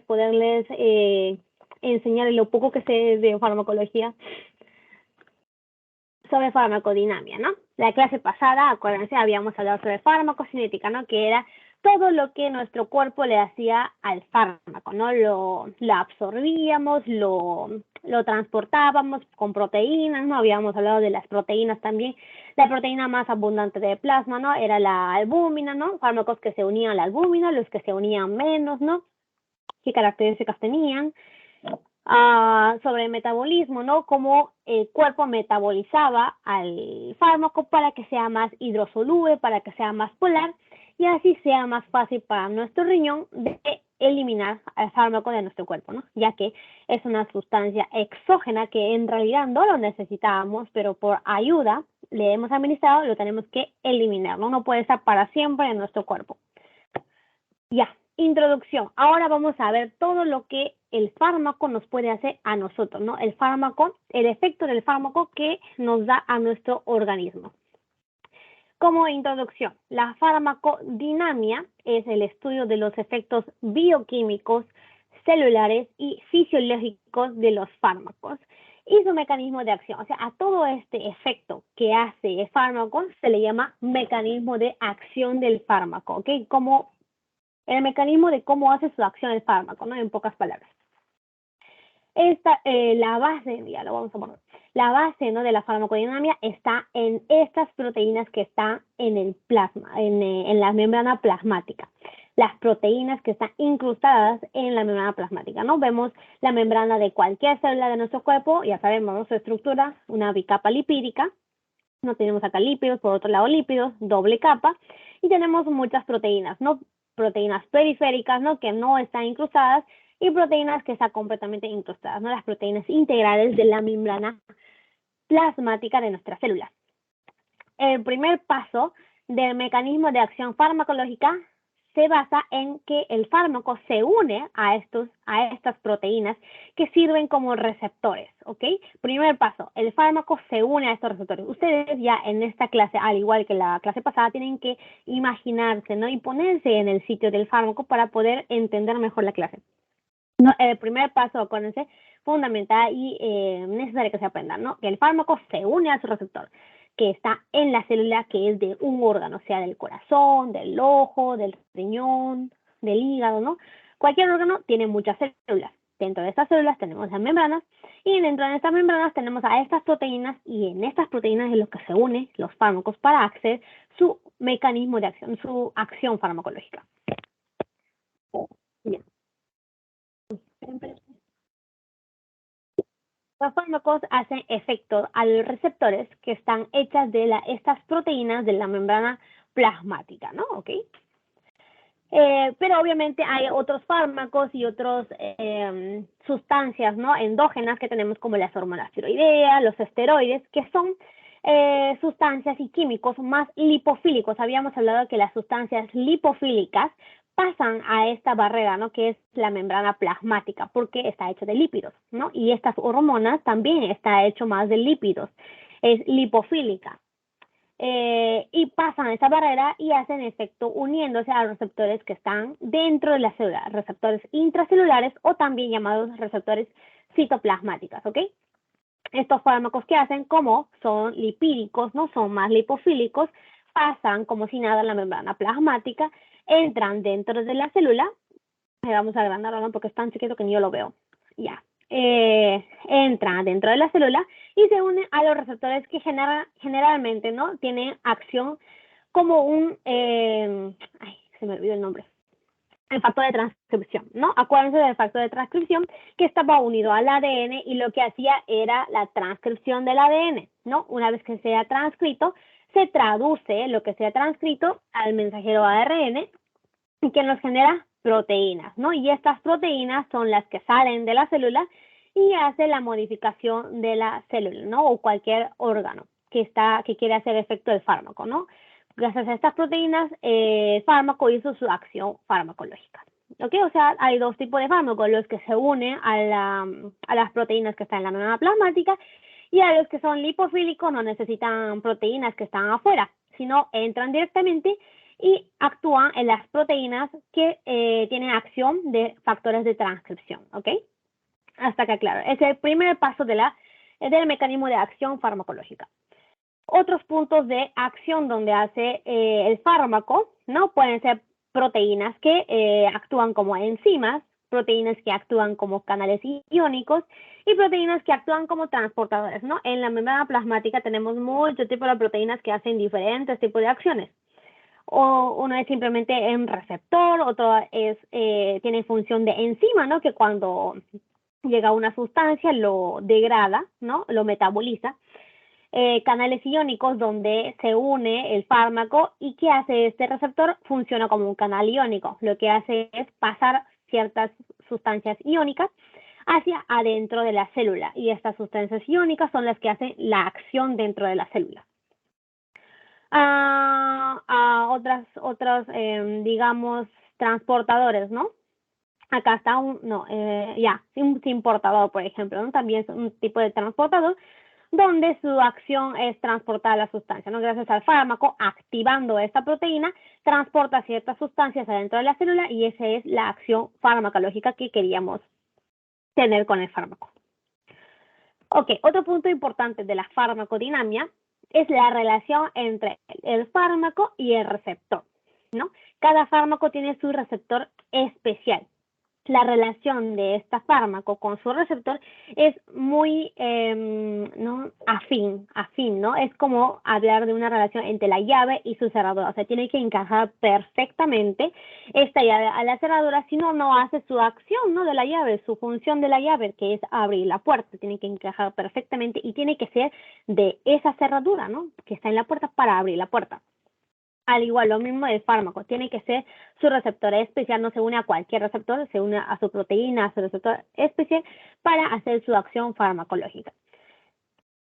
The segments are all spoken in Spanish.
poderles enseñar lo poco que sé de farmacología sobre farmacodinamia, ¿no? La clase pasada, acuérdense, habíamos hablado sobre farmacocinética, ¿no? Que era todo lo que nuestro cuerpo le hacía al fármaco, ¿no? Lo absorbíamos, lo transportábamos con proteínas, ¿no? Habíamos hablado de las proteínas también. La proteína más abundante de plasma, ¿no? Era la albúmina, ¿no? Fármacos que se unían a la albúmina, los que se unían menos, ¿no? ¿Qué características tenían? Sobre el metabolismo, ¿no? Cómo el cuerpo metabolizaba al fármaco para que sea más hidrosoluble, para que sea más polar y así sea más fácil para nuestro riñón de eliminar al fármaco de nuestro cuerpo, ¿no? Ya que es una sustancia exógena que en realidad no lo necesitábamos, pero por ayuda le hemos administrado, lo tenemos que eliminar, ¿no? No puede estar para siempre en nuestro cuerpo. Ya, introducción. Ahora vamos a ver todo lo que el fármaco nos puede hacer a nosotros, ¿no? El fármaco, el efecto del fármaco que nos da a nuestro organismo. Como introducción, la farmacodinamia es el estudio de los efectos bioquímicos, celulares y fisiológicos de los fármacos y su mecanismo de acción. O sea, a todo este efecto que hace el fármaco se le llama mecanismo de acción del fármaco, ¿ok? Como el mecanismo de cómo hace su acción el fármaco, ¿no? En pocas palabras. La base, ya lo vamos a poner, la base, ¿no? De la farmacodinamia está en estas proteínas que están en el plasma, en la membrana plasmática. Las proteínas que están incrustadas en la membrana plasmática, ¿no? Vemos la membrana de cualquier célula de nuestro cuerpo, ya sabemos, ¿no? Su estructura, una bicapa lipídica. No tenemos acá lípidos, por otro lado lípidos, doble capa, y tenemos muchas proteínas, ¿no? Proteínas periféricas, ¿no? Que no están incrustadas, y proteínas que están completamente incrustadas, ¿no? Las proteínas integrales de la membrana plasmática de nuestras células. El primer paso del mecanismo de acción farmacológica se basa en que el fármaco se une a estas proteínas que sirven como receptores, ¿ok? Primer paso, el fármaco se une a estos receptores. Ustedes ya en esta clase, al igual que la clase pasada, tienen que imaginarse, ¿no? Y ponerse en el sitio del fármaco para poder entender mejor la clase. No, el primer paso, acuérdense, fundamental y necesario que se aprendan, ¿no? Que el fármaco se une a su receptor, que está en la célula que es de un órgano, sea del corazón, del ojo, del riñón, del hígado, ¿no? Cualquier órgano tiene muchas células. Dentro de estas células tenemos las membranas y dentro de estas membranas tenemos a estas proteínas y en estas proteínas es lo que se unen los fármacos para hacer su mecanismo de acción, su acción farmacológica. Bien. Los fármacos hacen efecto a los receptores que están hechas de estas proteínas de la membrana plasmática, ¿no? ¿Ok? Pero obviamente hay otros fármacos y otras sustancias, ¿no? Endógenas que tenemos como las hormonas tiroideas, los esteroides, que son sustancias y químicos más lipofílicos. Habíamos hablado de que las sustancias lipofílicas pasan a esta barrera, ¿no? Que es la membrana plasmática, porque está hecho de lípidos, ¿no? Y estas hormonas también está hecho más de lípidos, es lipofílica. Y pasan esa barrera y hacen efecto uniéndose a los receptores que están dentro de la célula, receptores intracelulares o también llamados receptores citoplasmáticos, ¿ok? Estos fármacos que hacen, como son lipídicos, no son más lipofílicos, pasan como si nada en la membrana plasmática, entran dentro de la célula, vamos a agrandarlo, ¿no? Porque es tan chiquito que ni yo lo veo, ya. Entra dentro de la célula y se une a los receptores que generalmente, ¿no? Tienen acción como se me olvidó el nombre, el factor de transcripción, ¿no? Acuérdense del factor de transcripción que estaba unido al ADN y lo que hacía era la transcripción del ADN, ¿no? Una vez que sea transcrito, se traduce lo que sea transcrito al mensajero ARN que nos genera proteínas, ¿no? Y estas proteínas son las que salen de la célula y hace la modificación de la célula, ¿no? O cualquier órgano que quiere hacer efecto del fármaco, ¿no? Gracias a estas proteínas, el fármaco hizo su acción farmacológica. ¿Ok? O sea, hay dos tipos de fármacos, los que se unen a las proteínas que están en la membrana plasmática y a los que son lipofílicos no necesitan proteínas que están afuera, sino entran directamente y actúan en las proteínas que tienen acción de factores de transcripción, ¿ok? Hasta que, claro, es el primer paso del mecanismo de acción farmacológica. Otros puntos de acción donde hace el fármaco, ¿no? Pueden ser proteínas que actúan como enzimas, proteínas que actúan como canales iónicos y proteínas que actúan como transportadores, ¿no? En la membrana plasmática tenemos muchos tipos de proteínas que hacen diferentes tipos de acciones. O uno es simplemente un receptor, otro es tiene función de enzima, ¿no? Que cuando llega a una sustancia lo degrada, ¿no? Lo metaboliza. Canales iónicos donde se une el fármaco y ¿qué hace este receptor? Funciona como un canal iónico. Lo que hace es pasar ciertas sustancias iónicas hacia adentro de la célula y estas sustancias iónicas son las que hacen la acción dentro de la célula. Otros, digamos, transportadores, ¿no? Acá está un importador, por ejemplo, ¿no? También es un tipo de transportador donde su acción es transportar la sustancia, ¿no? Gracias al fármaco, activando esta proteína, transporta ciertas sustancias adentro de la célula y esa es la acción farmacológica que queríamos tener con el fármaco. Ok, otro punto importante de la farmacodinamia es la relación entre el fármaco y el receptor, ¿no? Cada fármaco tiene su receptor especial. La relación de este fármaco con su receptor es muy ¿no? afín, ¿no? Es como hablar de una relación entre la llave y su cerradura. O sea, tiene que encajar perfectamente esta llave a la cerradura, si no, no hace su acción, ¿no? De la llave, su función de la llave, que es abrir la puerta. Tiene que encajar perfectamente y tiene que ser de esa cerradura, ¿no? Que está en la puerta para abrir la puerta. Al igual, lo mismo del fármaco, tiene que ser su receptor especial, no se une a cualquier receptor, se une a su proteína, a su receptor especial para hacer su acción farmacológica,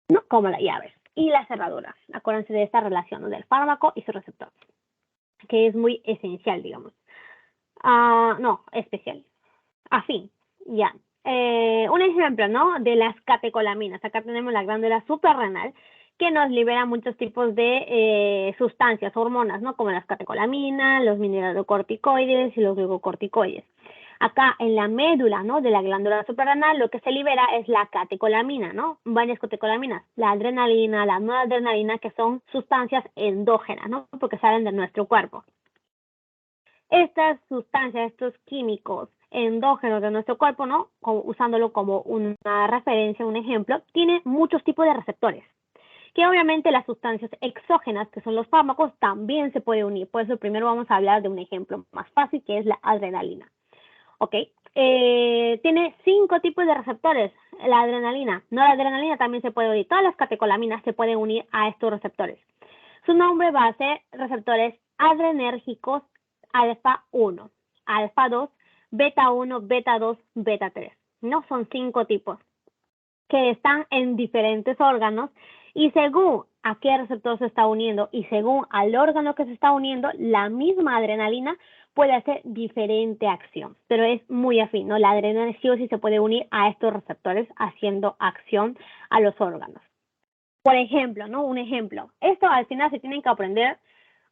¿no? Como la llave y la cerradura. Acuérdense de esta relación, ¿no? Del fármaco y su receptor, que es muy esencial, digamos. Especial. Afín, ya. Un ejemplo, ¿no? De las catecolaminas. Acá tenemos la glándula suprarrenal que nos libera muchos tipos de sustancias, hormonas, ¿no? Como las catecolaminas, los mineralocorticoides y los glucocorticoides. Acá en la médula, ¿no? De la glándula suprarrenal, lo que se libera es la catecolamina, ¿no? Varias catecolaminas, la adrenalina, la noradrenalina, que son sustancias endógenas, ¿no? Porque salen de nuestro cuerpo. Estas sustancias, estos químicos endógenos de nuestro cuerpo, ¿no? Usándolo como una referencia, un ejemplo, tiene muchos tipos de receptores, que obviamente las sustancias exógenas, que son los fármacos, también se pueden unir. Por eso primero vamos a hablar de un ejemplo más fácil, que es la adrenalina. ¿Ok? Tiene 5 tipos de receptores, la adrenalina. No, la adrenalina también se puede unir. Todas las catecolaminas se pueden unir a estos receptores. Su nombre va a ser receptores adrenérgicos alfa 1, alfa 2, beta 1, beta 2, beta 3. No son 5 tipos que están en diferentes órganos y según a qué receptor se está uniendo y según al órgano que se está uniendo, la misma adrenalina puede hacer diferente acción, pero es muy afín, ¿no? La adrenalina sí o sí se puede unir a estos receptores haciendo acción a los órganos. Por ejemplo, ¿no? Un ejemplo. Esto al final se tienen que aprender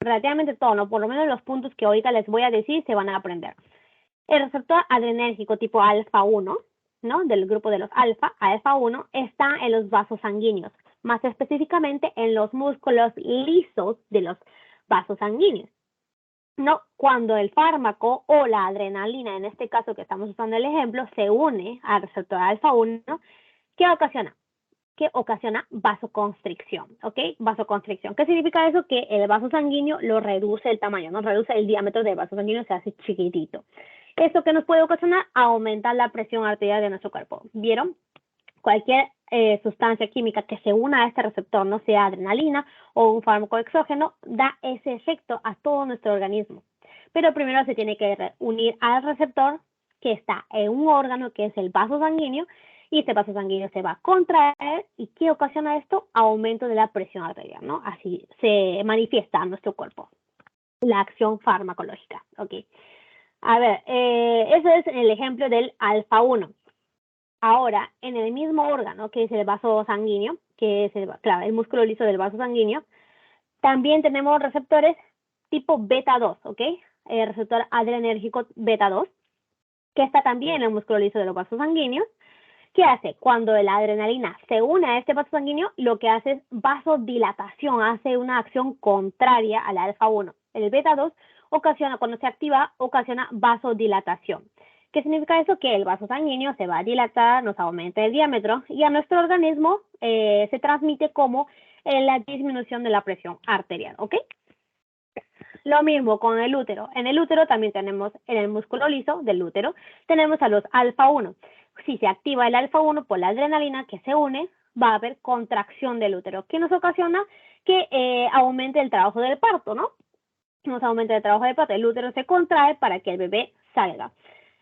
relativamente todo, ¿no? Por lo menos los puntos que ahorita les voy a decir se van a aprender. El receptor adrenérgico tipo alfa 1, ¿no? Del grupo de los alfa 1, está en los vasos sanguíneos, más específicamente en los músculos lisos de los vasos sanguíneos. ¿No? Cuando el fármaco o la adrenalina, en este caso que estamos usando el ejemplo, se une al receptor alfa 1, ¿qué ocasiona? Que ocasiona vasoconstricción, ¿ok? Vasoconstricción. ¿Qué significa eso? Que el vaso sanguíneo lo reduce el tamaño, ¿no? Reduce el diámetro del vaso sanguíneo, se hace chiquitito. ¿Esto qué nos puede ocasionar? Aumentar la presión arterial de nuestro cuerpo. ¿Vieron? Cualquier sustancia química que se una a este receptor, no sea adrenalina o un fármaco exógeno, da ese efecto a todo nuestro organismo. Pero primero se tiene que unir al receptor que está en un órgano que es el vaso sanguíneo y este vaso sanguíneo se va a contraer. ¿Y qué ocasiona esto? Aumento de la presión arterial, ¿no? Así se manifiesta en nuestro cuerpo la acción farmacológica, ¿ok? A ver, ese es el ejemplo del alfa 1. Ahora, en el mismo órgano, que es el vaso sanguíneo, que es el músculo liso del vaso sanguíneo, también tenemos receptores tipo beta 2, ¿ok? El receptor adrenérgico beta 2, que está también en el músculo liso de los vasos sanguíneos. ¿Qué hace? Cuando la adrenalina se une a este vaso sanguíneo, lo que hace es vasodilatación, hace una acción contraria al alfa 1. El beta 2 ocasiona, cuando se activa, ocasiona vasodilatación. ¿Qué significa eso? Que el vaso sanguíneo se va a dilatar, nos aumenta el diámetro y a nuestro organismo se transmite como la disminución de la presión arterial, ¿ok? Lo mismo con el útero. En el útero también tenemos, en el músculo liso del útero, tenemos a los alfa 1. Si se activa el alfa 1 por la adrenalina que se une, va a haber contracción del útero, que nos ocasiona que aumente el trabajo del parto, ¿no? Nos aumenta el trabajo del parto. El útero se contrae para que el bebé salga.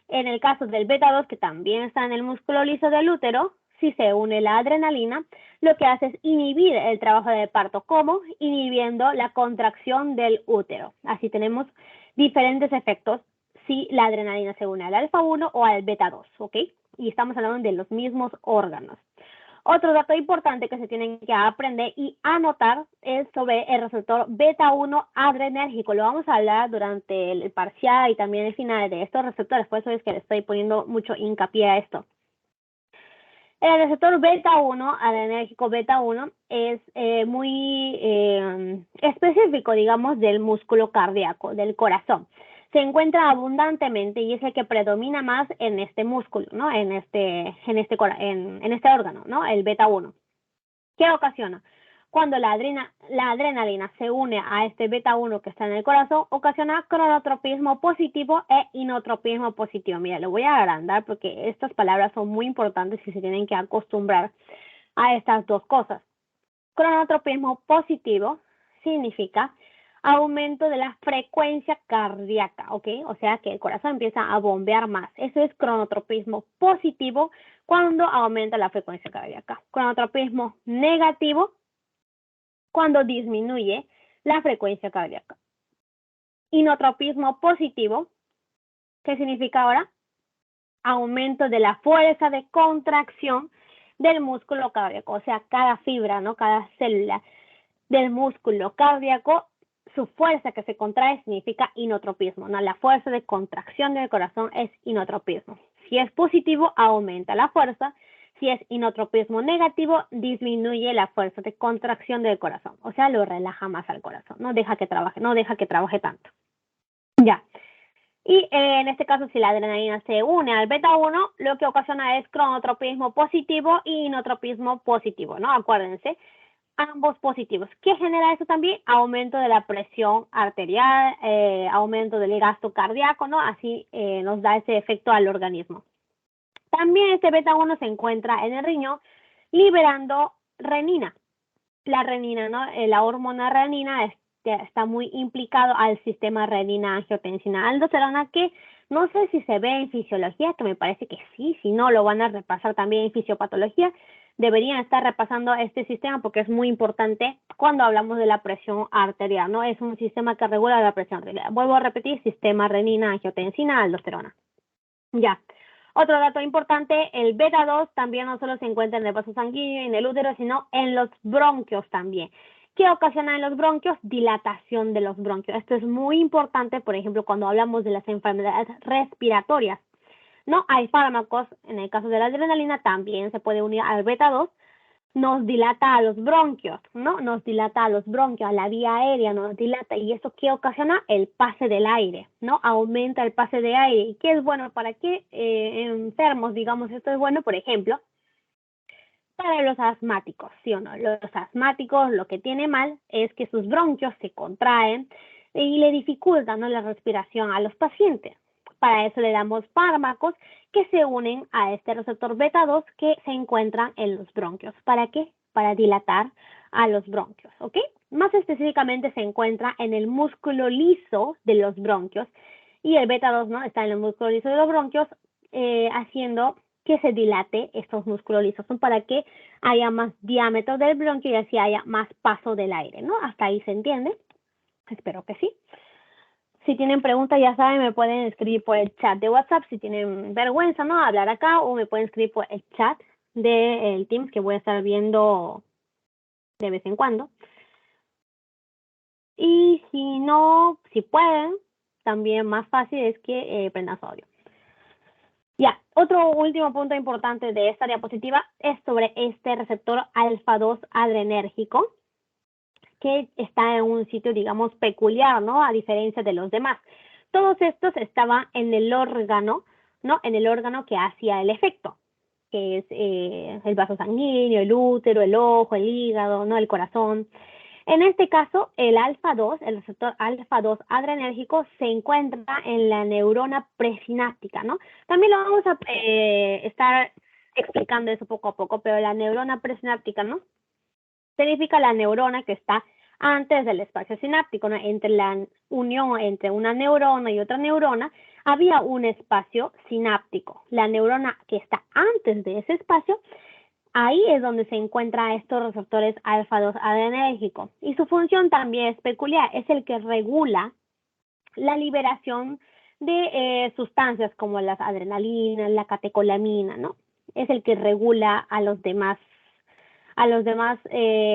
En el caso del beta 2, que también está en el músculo liso del útero, si se une la adrenalina, lo que hace es inhibir el trabajo de parto. ¿Cómo? Inhibiendo la contracción del útero. Así tenemos diferentes efectos si la adrenalina se une al alfa 1 o al beta 2, ¿ok? Y estamos hablando de los mismos órganos. Otro dato importante que se tienen que aprender y anotar es sobre el receptor beta 1 adrenérgico. Lo vamos a hablar durante el parcial y también el final de estos receptores, por eso es que le estoy poniendo mucho hincapié a esto. El receptor beta 1, adrenérgico beta 1, es muy específico, digamos, del músculo cardíaco, del corazón. Se encuentra abundantemente y es el que predomina más en este músculo, ¿no? En este órgano, ¿no? El beta 1. ¿Qué ocasiona? Cuando la adrenalina se une a este beta 1 que está en el corazón, ocasiona cronotropismo positivo e inotropismo positivo. Mira, lo voy a agrandar porque estas palabras son muy importantes y se tienen que acostumbrar a estas dos cosas. Cronotropismo positivo significa aumento de la frecuencia cardíaca, ¿ok? O sea que el corazón empieza a bombear más. Eso es cronotropismo positivo cuando aumenta la frecuencia cardíaca. Cronotropismo negativo cuando disminuye la frecuencia cardíaca. Inotropismo positivo, ¿qué significa ahora? Aumento de la fuerza de contracción del músculo cardíaco, o sea, cada fibra, ¿no? Cada célula del músculo cardíaco, su fuerza que se contrae significa inotropismo, ¿no? La fuerza de contracción del corazón es inotropismo. Si es positivo, aumenta la fuerza. Si es inotropismo negativo, disminuye la fuerza de contracción del corazón. O sea, lo relaja más al corazón. No deja que trabaje tanto. Ya. Y en este caso, si la adrenalina se une al beta 1, lo que ocasiona es cronotropismo positivo y inotropismo positivo, ¿no? Acuérdense, ambos positivos. ¿Qué genera eso también? Aumento de la presión arterial, aumento del gasto cardíaco, ¿no? Así nos da ese efecto al organismo. También este beta 1 se encuentra en el riñón liberando renina. La renina, ¿no? La hormona renina está muy implicado al sistema renina-angiotensina-aldosterona, que no sé si se ve en fisiología, que me parece que sí, si no lo van a repasar también en fisiopatología. Deberían estar repasando este sistema porque es muy importante cuando hablamos de la presión arterial, ¿no? Es un sistema que regula la presión arterial. Vuelvo a repetir, sistema renina-angiotensina-aldosterona. Ya. Otro dato importante, el beta 2 también no solo se encuentra en el vaso sanguíneo y en el útero, sino en los bronquios también. ¿Qué ocasiona en los bronquios? Dilatación de los bronquios. Esto es muy importante, por ejemplo, cuando hablamos de las enfermedades respiratorias. No hay fármacos, en el caso de la adrenalina también se puede unir al beta 2, nos dilata a los bronquios, ¿no? Nos dilata a los bronquios, a la vía aérea nos dilata. ¿Y eso qué ocasiona? El pase del aire, ¿no? Aumenta el pase de aire. ¿Y qué es bueno? ¿Para qué enfermos, digamos, esto es bueno? Por ejemplo, para los asmáticos, ¿sí o no? Los asmáticos lo que tiene mal es que sus bronquios se contraen y le dificultan, ¿no?, la respiración a los pacientes. Para eso le damos fármacos que se unen a este receptor beta 2 que se encuentran en los bronquios. ¿Para qué? Para dilatar a los bronquios, ¿ok? Más específicamente se encuentra en el músculo liso de los bronquios y el beta 2, ¿no?, está en el músculo liso de los bronquios haciendo que se dilate estos músculos lisos. Son para que haya más diámetro del bronquio y así haya más paso del aire, ¿no? ¿Hasta ahí se entiende? Espero que sí. Si tienen preguntas, ya saben, me pueden escribir por el chat de WhatsApp. Si tienen vergüenza, ¿no?, hablar acá, o me pueden escribir por el chat del Teams, que voy a estar viendo de vez en cuando. Y si no, si pueden, también más fácil es que prendan sodio. Ya, otro último punto importante de esta diapositiva es sobre este receptor alfa-2 adrenérgico, que está en un sitio, digamos, peculiar, ¿no? A diferencia de los demás. Todos estos estaban en el órgano, ¿no? En el órgano que hacía el efecto, que es el vaso sanguíneo, el útero, el ojo, el hígado, ¿no? El corazón. En este caso, el alfa-2, el receptor alfa-2 adrenérgico, se encuentra en la neurona presináptica, ¿no? También lo vamos a estar explicando eso poco a poco, pero la neurona presináptica, ¿no? Significa la neurona que está antes del espacio sináptico, ¿no? Entre la unión entre una neurona y otra neurona, había un espacio sináptico. La neurona que está antes de ese espacio, ahí es donde se encuentran estos receptores alfa-2 adrenérgicos. Y su función también es peculiar, es el que regula la liberación de sustancias como las adrenalinas, la catecolamina, ¿no? Es el que regula a los demás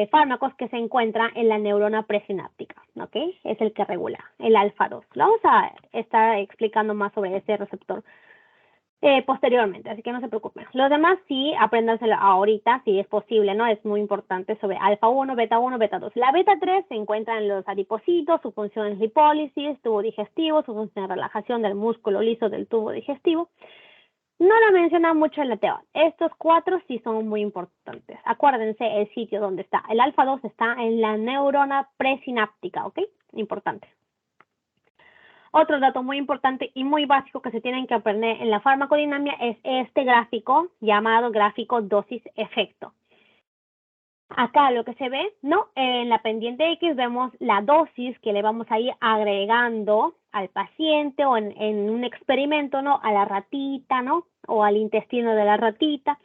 fármacos que se encuentran en la neurona presináptica, ¿ok? Es el que regula, el alfa-2. Vamos a estar explicando más sobre este receptor posteriormente, así que no se preocupen. Los demás sí, apréndanselo ahorita, si es posible, ¿no? Es muy importante sobre alfa-1, beta-1, beta-2. La beta-3 se encuentra en los adipocitos, su función es lipólisis, tubo digestivo, su función es relajación del músculo liso del tubo digestivo. No lo menciona mucho en la TEOA. Estos 4 sí son muy importantes. Acuérdense el sitio donde está. El alfa-2 está en la neurona presináptica, ¿ok? Importante. Otro dato muy importante y muy básico que se tienen que aprender en la farmacodinámica es este gráfico llamado gráfico dosis-efecto. Acá lo que se ve, ¿no? En la pendiente X vemos la dosis que le vamos a ir agregando al paciente o en un experimento, ¿no? A la ratita, ¿no? O al intestino de la ratita.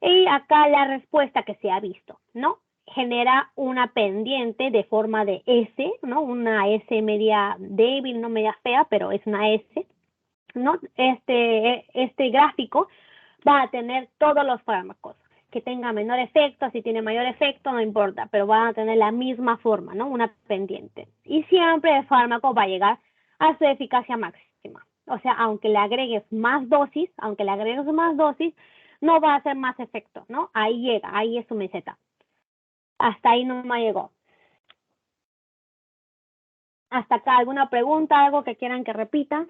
Y acá la respuesta que se ha visto, ¿no? Genera una pendiente de forma de S, ¿no? Una S media débil, no media fea, pero es una S, ¿no? Este gráfico va a tener todos los fármacos. Que tenga menor efecto, si tiene mayor efecto, no importa, pero van a tener la misma forma, ¿no? Una pendiente. Y siempre el fármaco va a llegar a su eficacia máxima. O sea, aunque le agregues más dosis, no va a hacer más efecto, ¿no? Ahí llega, ahí es su meseta. Hasta ahí no me llegó. Hasta acá, ¿alguna pregunta, algo que quieran que repita?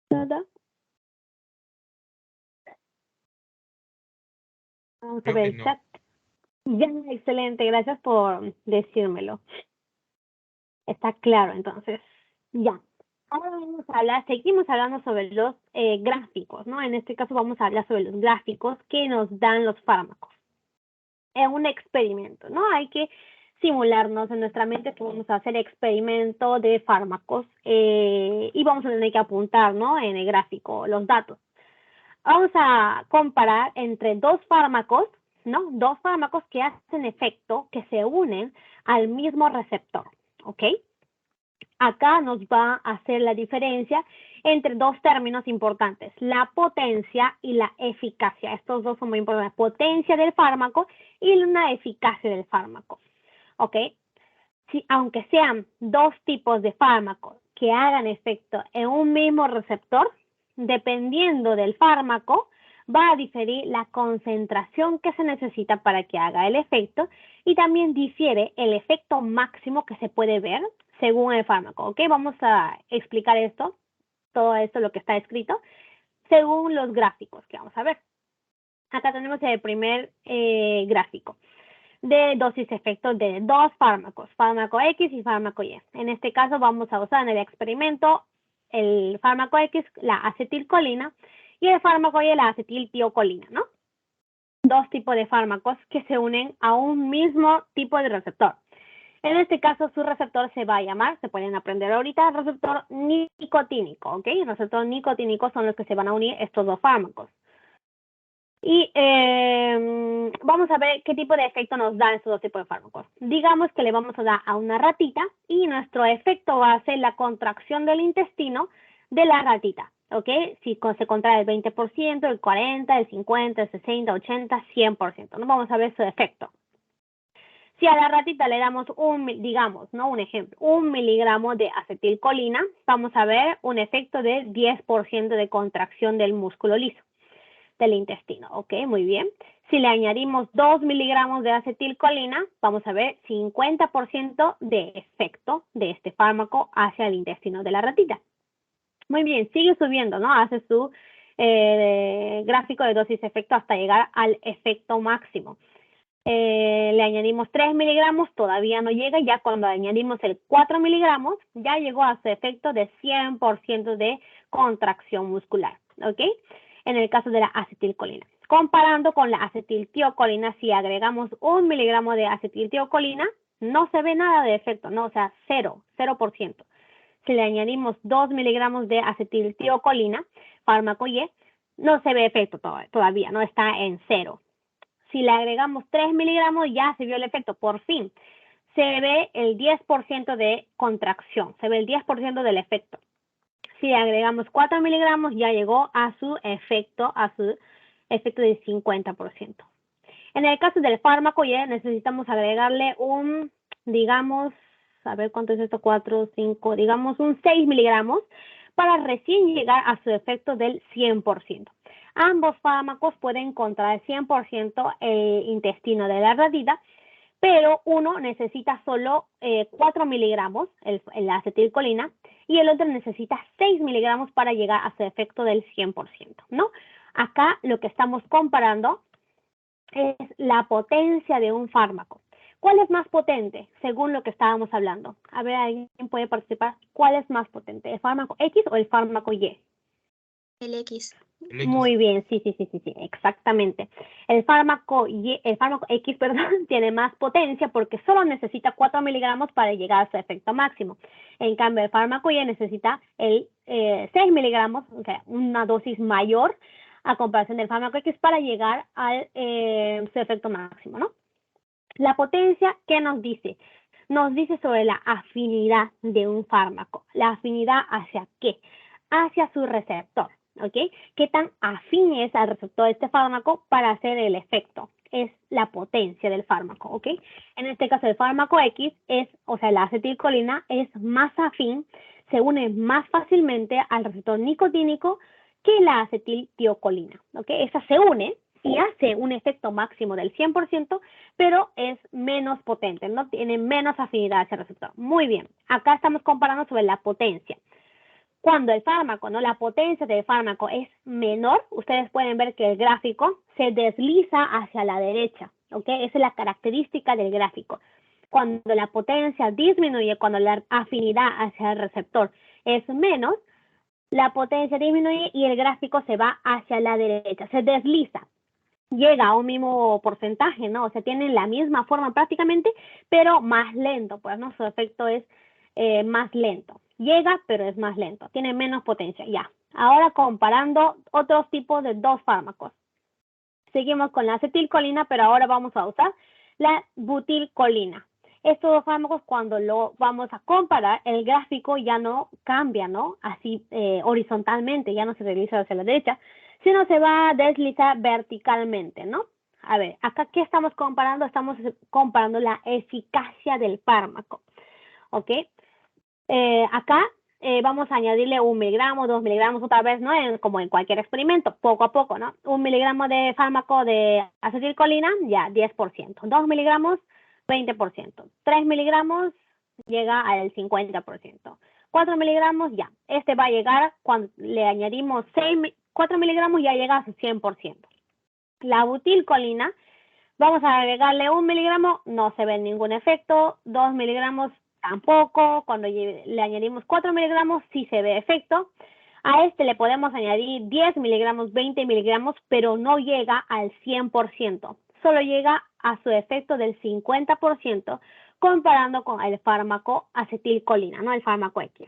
¿Nada? Vamos a ver el chat. Ya, excelente, gracias por decírmelo. Está claro, entonces, ya. Ahora vamos a hablar, seguimos hablando sobre los gráficos, ¿no? En este caso vamos a hablar sobre los gráficos que nos dan los fármacos. Es un experimento, ¿no? Hay que simularnos en nuestra mente que vamos a hacer experimento de fármacos y vamos a tener que apuntar, ¿no? En el gráfico los datos. Vamos a comparar entre dos fármacos, ¿no? Dos fármacos que hacen efecto, que se unen al mismo receptor, ¿ok? Acá nos va a hacer la diferencia entre dos términos importantes, la potencia y la eficacia. Estos dos son muy importantes, potencia del fármaco y una eficacia del fármaco, ¿ok? Si, aunque sean dos tipos de fármacos que hagan efecto en un mismo receptor, dependiendo del fármaco, va a diferir la concentración que se necesita para que haga el efecto y también difiere el efecto máximo que se puede ver según el fármaco, ¿ok? Vamos a explicar esto, todo esto, lo que está escrito, según los gráficos que vamos a ver. Acá tenemos el primer gráfico de dosis-efecto de dos fármacos, fármaco X y fármaco Y. En este caso vamos a usar en el experimento el fármaco X, la acetilcolina, y el fármaco Y, la acetiltiocolina, ¿no? Dos tipos de fármacos que se unen a un mismo tipo de receptor. En este caso, su receptor se va a llamar, se pueden aprender ahorita, receptor nicotínico, ¿ok? El receptor nicotínico son los que se van a unir estos dos fármacos. Y vamos a ver qué tipo de efecto nos dan estos dos tipos de fármacos. Digamos que le vamos a dar a una ratita y nuestro efecto va a ser la contracción del intestino de la ratita, ¿ok? Si se contrae el 20%, el 40%, el 50%, el 60%, 80%, 100%. No vamos a ver su efecto. Si a la ratita le damos digamos, ¿no? Un ejemplo, 1 miligramo de acetilcolina, vamos a ver un efecto de 10% de contracción del músculo liso del intestino, ¿ok? Muy bien. Si le añadimos 2 miligramos de acetilcolina, vamos a ver 50% de efecto de este fármaco hacia el intestino de la ratita. Muy bien, sigue subiendo, ¿no? Hace su gráfico de dosis-efecto hasta llegar al efecto máximo. Le añadimos 3 miligramos, todavía no llega, ya cuando añadimos el 4 miligramos, ya llegó a su efecto de 100% de contracción muscular, ¿ok? En el caso de la acetilcolina. Comparando con la acetiltiocolina, si agregamos 1 miligramo de acetiltiocolina, no se ve nada de efecto, ¿no? O sea, 0%. Si le añadimos 2 miligramos de acetiltiocolina, fármaco Y, no se ve efecto todavía, no está en 0. Si le agregamos 3 miligramos, ya se vio el efecto, por fin. Se ve el 10% de contracción, se ve el 10% del efecto. Si le agregamos 4 miligramos, ya llegó a su efecto del 50%. En el caso del fármaco Y, necesitamos agregarle digamos, a ver cuánto es esto, 4, 5, digamos un 6 miligramos para recién llegar a su efecto del 100%. Ambos fármacos pueden contraer 100% el intestino de la ratita, pero uno necesita solo 4 miligramos, la acetilcolina, y el otro necesita 6 miligramos para llegar a su efecto del 100%, ¿no? Acá lo que estamos comparando es la potencia de un fármaco. ¿Cuál es más potente? Según lo que estábamos hablando. A ver, ¿alguien puede participar? ¿Cuál es más potente? ¿El fármaco X o el fármaco Y? El X. Muy bien, sí, exactamente. El fármaco X, perdón, tiene más potencia porque solo necesita 4 miligramos para llegar a su efecto máximo. En cambio, el fármaco Y necesita 6 miligramos, o sea, una dosis mayor a comparación del fármaco X para llegar a su efecto máximo, ¿no? La potencia, ¿qué nos dice? Nos dice sobre la afinidad de un fármaco. ¿La afinidad hacia qué? Hacia su receptor, ¿ok? ¿Qué tan afín es al receptor de este fármaco para hacer el efecto? Es la potencia del fármaco, ¿ok? En este caso, el fármaco X la acetilcolina es más afín, se une más fácilmente al receptor nicotínico que la acetiltiocolina, ¿ok? Esa se une y hace un efecto máximo del 100%, pero es menos potente, ¿no? Tiene menos afinidad hacia el receptor. Muy bien, acá estamos comparando sobre la potencia. Cuando el fármaco, ¿no? La potencia del fármaco es menor, ustedes pueden ver que el gráfico se desliza hacia la derecha, ¿ok? Esa es la característica del gráfico. Cuando la potencia disminuye, cuando la afinidad hacia el receptor es menos, la potencia disminuye y el gráfico se va hacia la derecha, se desliza. Llega a un mismo porcentaje, ¿no? O sea, tienen la misma forma prácticamente, pero más lento, pues, ¿no? Su efecto es más lento. Llega, pero es más lento. Tiene menos potencia, ya. Ahora comparando otros tipos de dos fármacos. Seguimos con la acetilcolina, pero ahora vamos a usar la butilcolina. Estos dos fármacos, cuando lo vamos a comparar, el gráfico ya no cambia, ¿no? Así horizontalmente, ya no se desliza hacia la derecha, sino se va a deslizar verticalmente, ¿no? A ver, acá, ¿qué estamos comparando? Estamos comparando la eficacia del fármaco, ¿ok? Acá vamos a añadirle 1 miligramo, 2 miligramos otra vez, ¿no? Como en cualquier experimento, poco a poco, ¿no? 1 miligramo de fármaco de acetilcolina, ya, 10%. 2 miligramos, 20%. 3 miligramos, llega al 50%. 4 miligramos, ya. Este va a llegar, cuando le añadimos 4 miligramos, ya llega a su 100%. La butilcolina, vamos a agregarle 1 miligramo, no se ve ningún efecto. 2 miligramos, tampoco. Cuando le añadimos 4 miligramos, sí se ve efecto. A este le podemos añadir 10 miligramos, 20 miligramos, pero no llega al 100%. Solo llega a su efecto del 50%, comparando con el fármaco acetilcolina, ¿no? El fármaco X.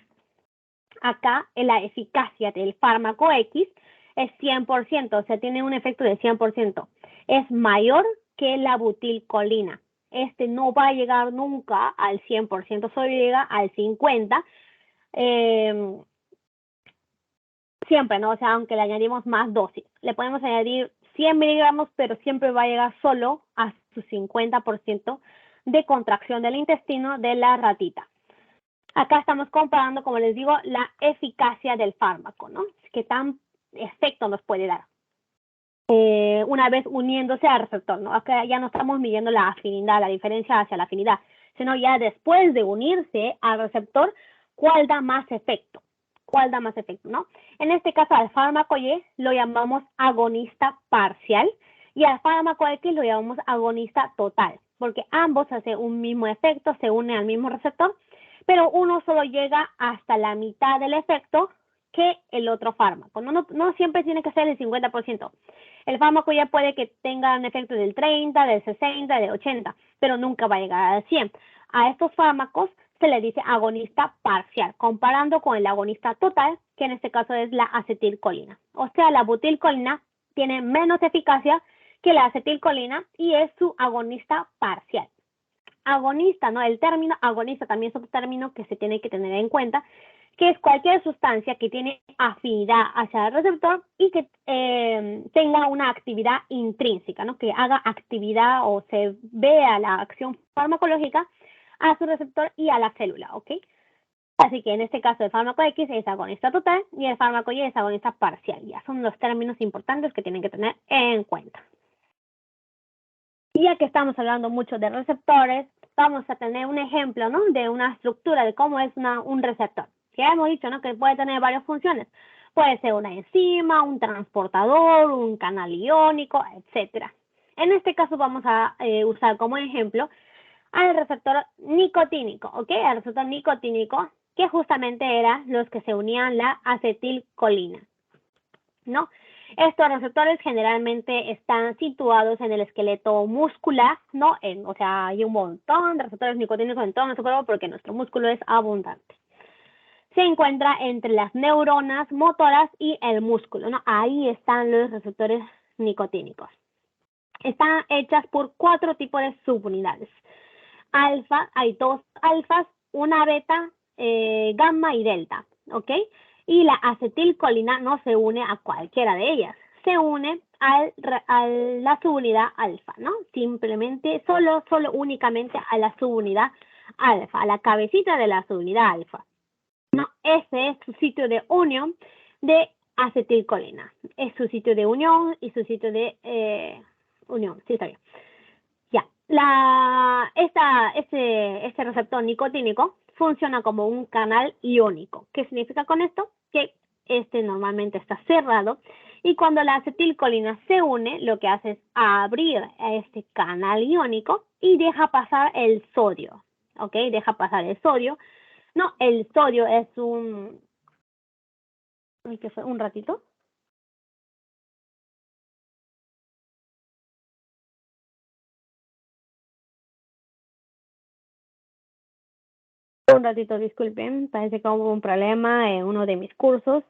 Acá la eficacia del fármaco X es 100%, o sea, tiene un efecto de 100%. Es mayor que la butilcolina. Este no va a llegar nunca al 100%, solo llega al 50%. Siempre, ¿no? O sea, aunque le añadimos más dosis. Le podemos añadir 100 miligramos, pero siempre va a llegar solo a su 50% de contracción del intestino de la ratita. Acá estamos comparando, como les digo, la eficacia del fármaco, ¿no? ¿Qué tan efecto nos puede dar? Una vez uniéndose al receptor, ¿no? Acá ya no estamos midiendo la afinidad, la diferencia hacia la afinidad, sino ya después de unirse al receptor, ¿cuál da más efecto? ¿Cuál da más efecto, no? En este caso, al fármaco Y lo llamamos agonista parcial y al fármaco X lo llamamos agonista total, porque ambos hacen un mismo efecto, se unen al mismo receptor, pero uno solo llega hasta la mitad del efecto que el otro fármaco. No siempre tiene que ser el 50%. El fármaco ya puede que tenga un efecto del 30, del 60, del 80, pero nunca va a llegar al 100. A estos fármacos se le dice agonista parcial, comparando con el agonista total, que en este caso es la acetilcolina. O sea, la butilcolina tiene menos eficacia que la acetilcolina y es su agonista parcial. Agonista, ¿no? El término agonista también es otro término que se tiene que tener en cuenta, que es cualquier sustancia que tiene afinidad hacia el receptor y que tenga una actividad intrínseca, ¿no? Que haga actividad o se vea la acción farmacológica a su receptor y a la célula, ¿ok? Así que en este caso el fármaco X es agonista total y el fármaco Y es agonista parcial. Ya son los términos importantes que tienen que tener en cuenta. Y ya que estamos hablando mucho de receptores, vamos a tener un ejemplo, ¿no? De una estructura de cómo es un receptor. Ya hemos dicho, ¿no? Que puede tener varias funciones. Puede ser una enzima, un transportador, un canal iónico, etcétera. En este caso vamos a usar como ejemplo al receptor nicotínico, ¿ok? Al receptor nicotínico, que justamente eran los que se unían la acetilcolina, ¿no? Estos receptores generalmente están situados en el esqueleto muscular, ¿no? O sea, hay un montón de receptores nicotínicos en todo nuestro cuerpo porque nuestro músculo es abundante. Se encuentra entre las neuronas motoras y el músculo, ¿no? Ahí están los receptores nicotínicos. Están hechas por 4 tipos de subunidades. Alfa, hay 2 alfas, una beta, gamma y delta, ¿ok? Y la acetilcolina no se une a cualquiera de ellas, se une a la subunidad alfa, ¿no? Simplemente, únicamente a la subunidad alfa, a la cabecita de la subunidad alfa, ¿no? Ese es su sitio de unión de acetilcolina, es su sitio de unión y su sitio de unión, sí está bien. Ya, este receptor nicotínico funciona como un canal iónico. ¿Qué significa con esto? Que este normalmente está cerrado y cuando la acetilcolina se une, lo que hace es abrir este canal iónico y deja pasar el sodio, ¿ok? Deja pasar el sodio. No, el sodio es ¿qué fue? Un ratito. Un ratito, disculpen, parece que hubo un problema en uno de mis cursos.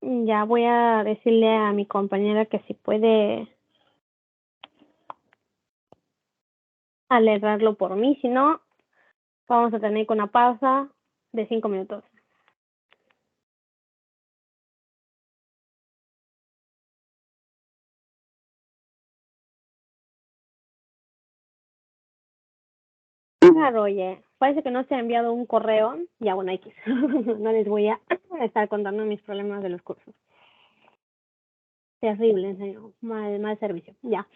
Ya voy a decirle a mi compañera que si puede alegrarlo por mí, si no, vamos a tener una pausa de 5 minutos. Claro, oye, parece que no se ha enviado un correo. Ya, bueno, X. No les voy a estar contando mis problemas de los cursos. Terrible, en serio. Mal servicio. Ya.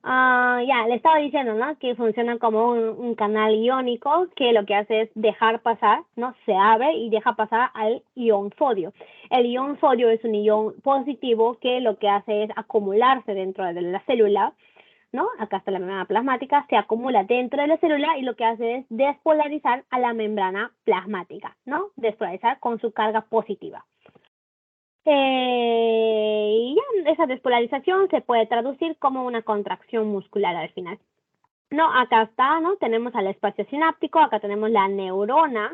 Ya, le estaba diciendo, ¿no? Que funciona como un canal iónico que lo que hace es dejar pasar, ¿no? Se abre y deja pasar al ion sodio. El ion sodio es un ion positivo que lo que hace es acumularse dentro de la célula, ¿no? Acá está la membrana plasmática, se acumula dentro de la célula y lo que hace es despolarizar a la membrana plasmática, ¿no? Despolarizar con su carga positiva. Y ya, esa despolarización se puede traducir como una contracción muscular al final. No, acá está, ¿no? Tenemos al espacio sináptico, acá tenemos la neurona,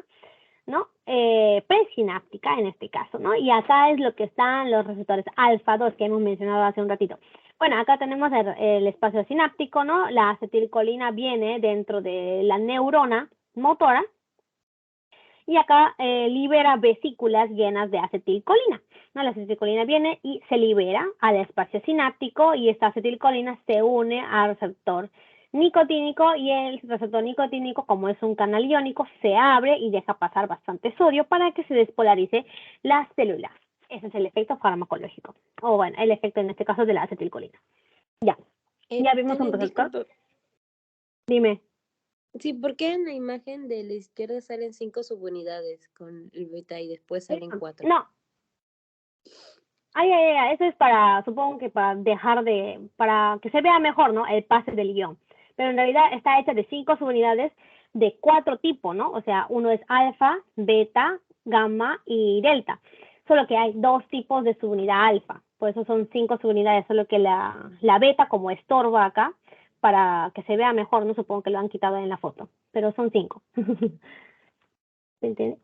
¿no? presináptica en este caso, ¿no? Y acá es lo que están los receptores alfa 2 que hemos mencionado hace un ratito. Bueno, acá tenemos el espacio sináptico, ¿no? La acetilcolina viene dentro de la neurona motora y acá libera vesículas llenas de acetilcolina, ¿no? La acetilcolina viene y se libera al espacio sináptico y esta acetilcolina se une al receptor nicotínico y el receptor nicotínico, como es un canal iónico, se abre y deja pasar bastante sodio para que se despolarice las células. Ese es el efecto farmacológico, o bueno, el efecto en este caso de la acetilcolina. Ya, ya vimos un receptor. Disculpa, Dime. sí, ¿por qué en la imagen de la izquierda salen 5 subunidades con el beta y después salen 4? No. Eso es para, supongo que para que se vea mejor, ¿no? El pase del guión. Pero en realidad está hecha de 5 subunidades de 4 tipos, ¿no? O sea, uno es alfa, beta, gamma y delta. Solo que hay 2 tipos de subunidad alfa. Por eso son 5 subunidades, solo que la beta como estorba acá, para que se vea mejor, no supongo que lo han quitado en la foto, pero son 5. ¿Se entiende?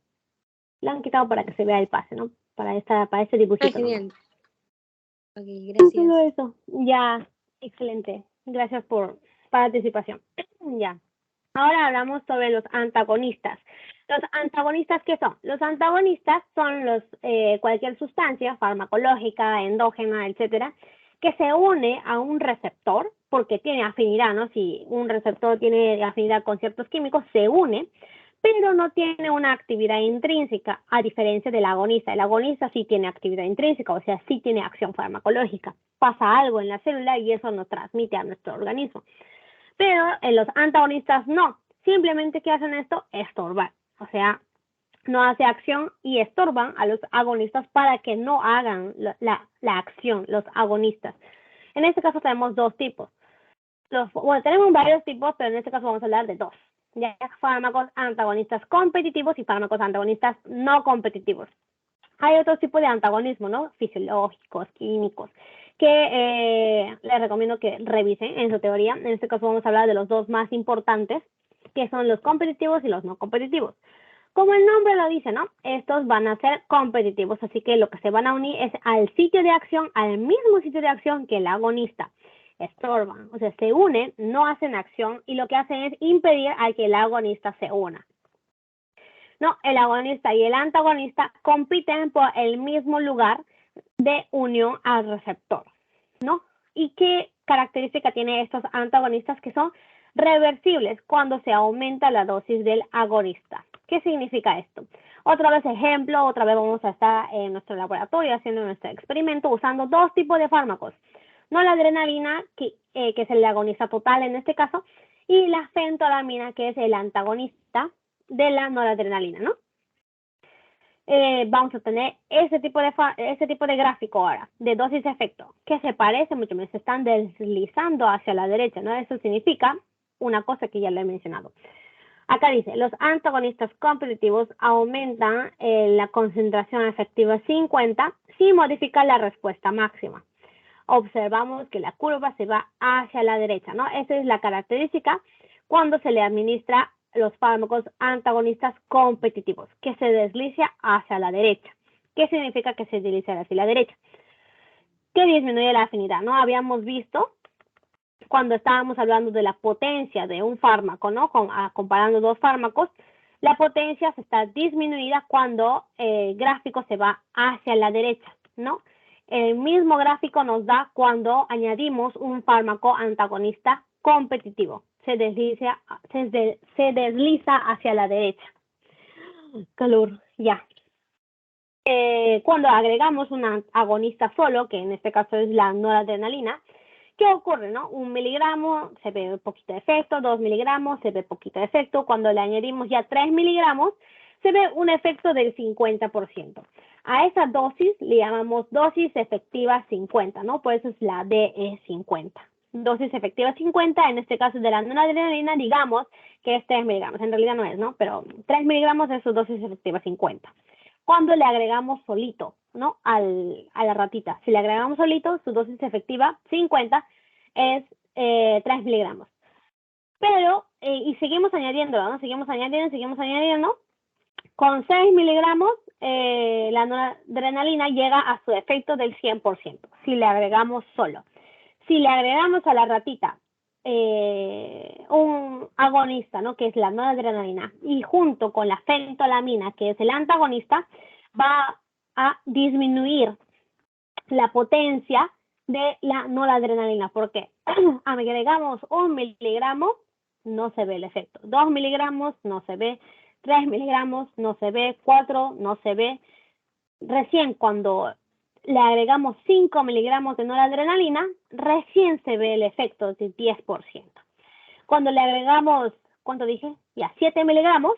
Lo han quitado para que se vea el pase, ¿no? Para este dibujito. Genial. Ok, Solo gracias. eso. Ya, excelente. Gracias por participación. Ya. Ahora hablamos sobre los antagonistas. ¿Los antagonistas qué son? Los antagonistas son cualquier sustancia farmacológica, endógena, etcétera, que se une a un receptor porque tiene afinidad, ¿no? Si un receptor tiene afinidad con ciertos químicos, se une, pero no tiene una actividad intrínseca, a diferencia del agonista. El agonista sí tiene actividad intrínseca, o sea, sí tiene acción farmacológica. Pasa algo en la célula y eso nos transmite a nuestro organismo. Pero en los antagonistas no. Simplemente que hacen esto, estorbar. O sea, no hace acción y estorban a los agonistas para que no hagan la acción, los agonistas. En este caso tenemos 2 tipos. Tenemos varios tipos, pero en este caso vamos a hablar de 2. Ya, fármacos antagonistas competitivos y fármacos antagonistas no competitivos. Hay otros tipos de antagonismo, ¿no? Fisiológicos, químicos, que les recomiendo que revisen en su teoría. En este caso vamos a hablar de los 2 más importantes, que son los competitivos y los no competitivos. Como el nombre lo dice, ¿no? Estos van a ser competitivos, así que lo que se van a unir es al sitio de acción, al mismo sitio de acción que el agonista. Estorban, o sea, se unen, no hacen acción y lo que hacen es impedir a que el agonista se una. No, el agonista y el antagonista compiten por el mismo lugar de unión al receptor, ¿no? ¿Y qué característica tienen estos antagonistas que son reversibles cuando se aumenta la dosis del agonista? ¿Qué significa esto? Otra vez ejemplo, otra vez vamos a estar en nuestro laboratorio haciendo nuestro experimento usando 2 tipos de fármacos. No la adrenalina, que es el agonista total en este caso, y la fentolamina, que es el antagonista de la noradrenalina, ¿no? Vamos a tener ese tipo de gráfico ahora, de dosis-efecto, que se parece mucho más, se están deslizando hacia la derecha, ¿no? Eso significa una cosa que ya lo he mencionado. Acá dice, los antagonistas competitivos aumentan la concentración efectiva 50 sin modificar la respuesta máxima. Observamos que la curva se va hacia la derecha, ¿no? Esa es la característica cuando se le administra los fármacos antagonistas competitivos, que se desliza hacia la derecha. ¿Qué significa que se desliza hacia la derecha? Que disminuye la afinidad, ¿no? Habíamos visto cuando estábamos hablando de la potencia de un fármaco, ¿no? Comparando 2 fármacos, la potencia se está disminuida cuando el gráfico se va hacia la derecha, ¿no? El mismo gráfico nos da cuando añadimos un fármaco antagonista competitivo. Se desliza hacia la derecha. Calor, ya. Cuando agregamos un agonista solo, que en este caso es la noradrenalina, ¿qué ocurre, no? 1 miligramo se ve poquito de efecto, 2 miligramos se ve poquito de efecto. Cuando le añadimos ya 3 miligramos, se ve un efecto del 50%. A esa dosis le llamamos dosis efectiva 50, ¿no? Por eso es la DE50. Dosis efectiva 50, en este caso de la noradrenalina, digamos que es 3 miligramos. En realidad no es, ¿no? Pero 3 miligramos es su dosis efectiva 50. Cuando le agregamos solito, ¿no? A la ratita. Si le agregamos solito, su dosis efectiva 50 es 3 miligramos. Pero, y seguimos añadiendo, ¿no? Seguimos añadiendo. Con 6 miligramos, la noradrenalina llega a su efecto del 100%, si le agregamos solo. Si le agregamos a la ratita un agonista, ¿no? Que es la noradrenalina, y junto con la fentolamina, que es el antagonista, va a disminuir la potencia de la noradrenalina. ¿Por qué? Agregamos 1 miligramo, no se ve el efecto. 2 miligramos, no se ve. 3 miligramos, no se ve. 4, no se ve. Recién cuando le agregamos 5 miligramos de noradrenalina, recién se ve el efecto del 10%. Cuando le agregamos, ¿cuánto dije? Ya, 7 miligramos,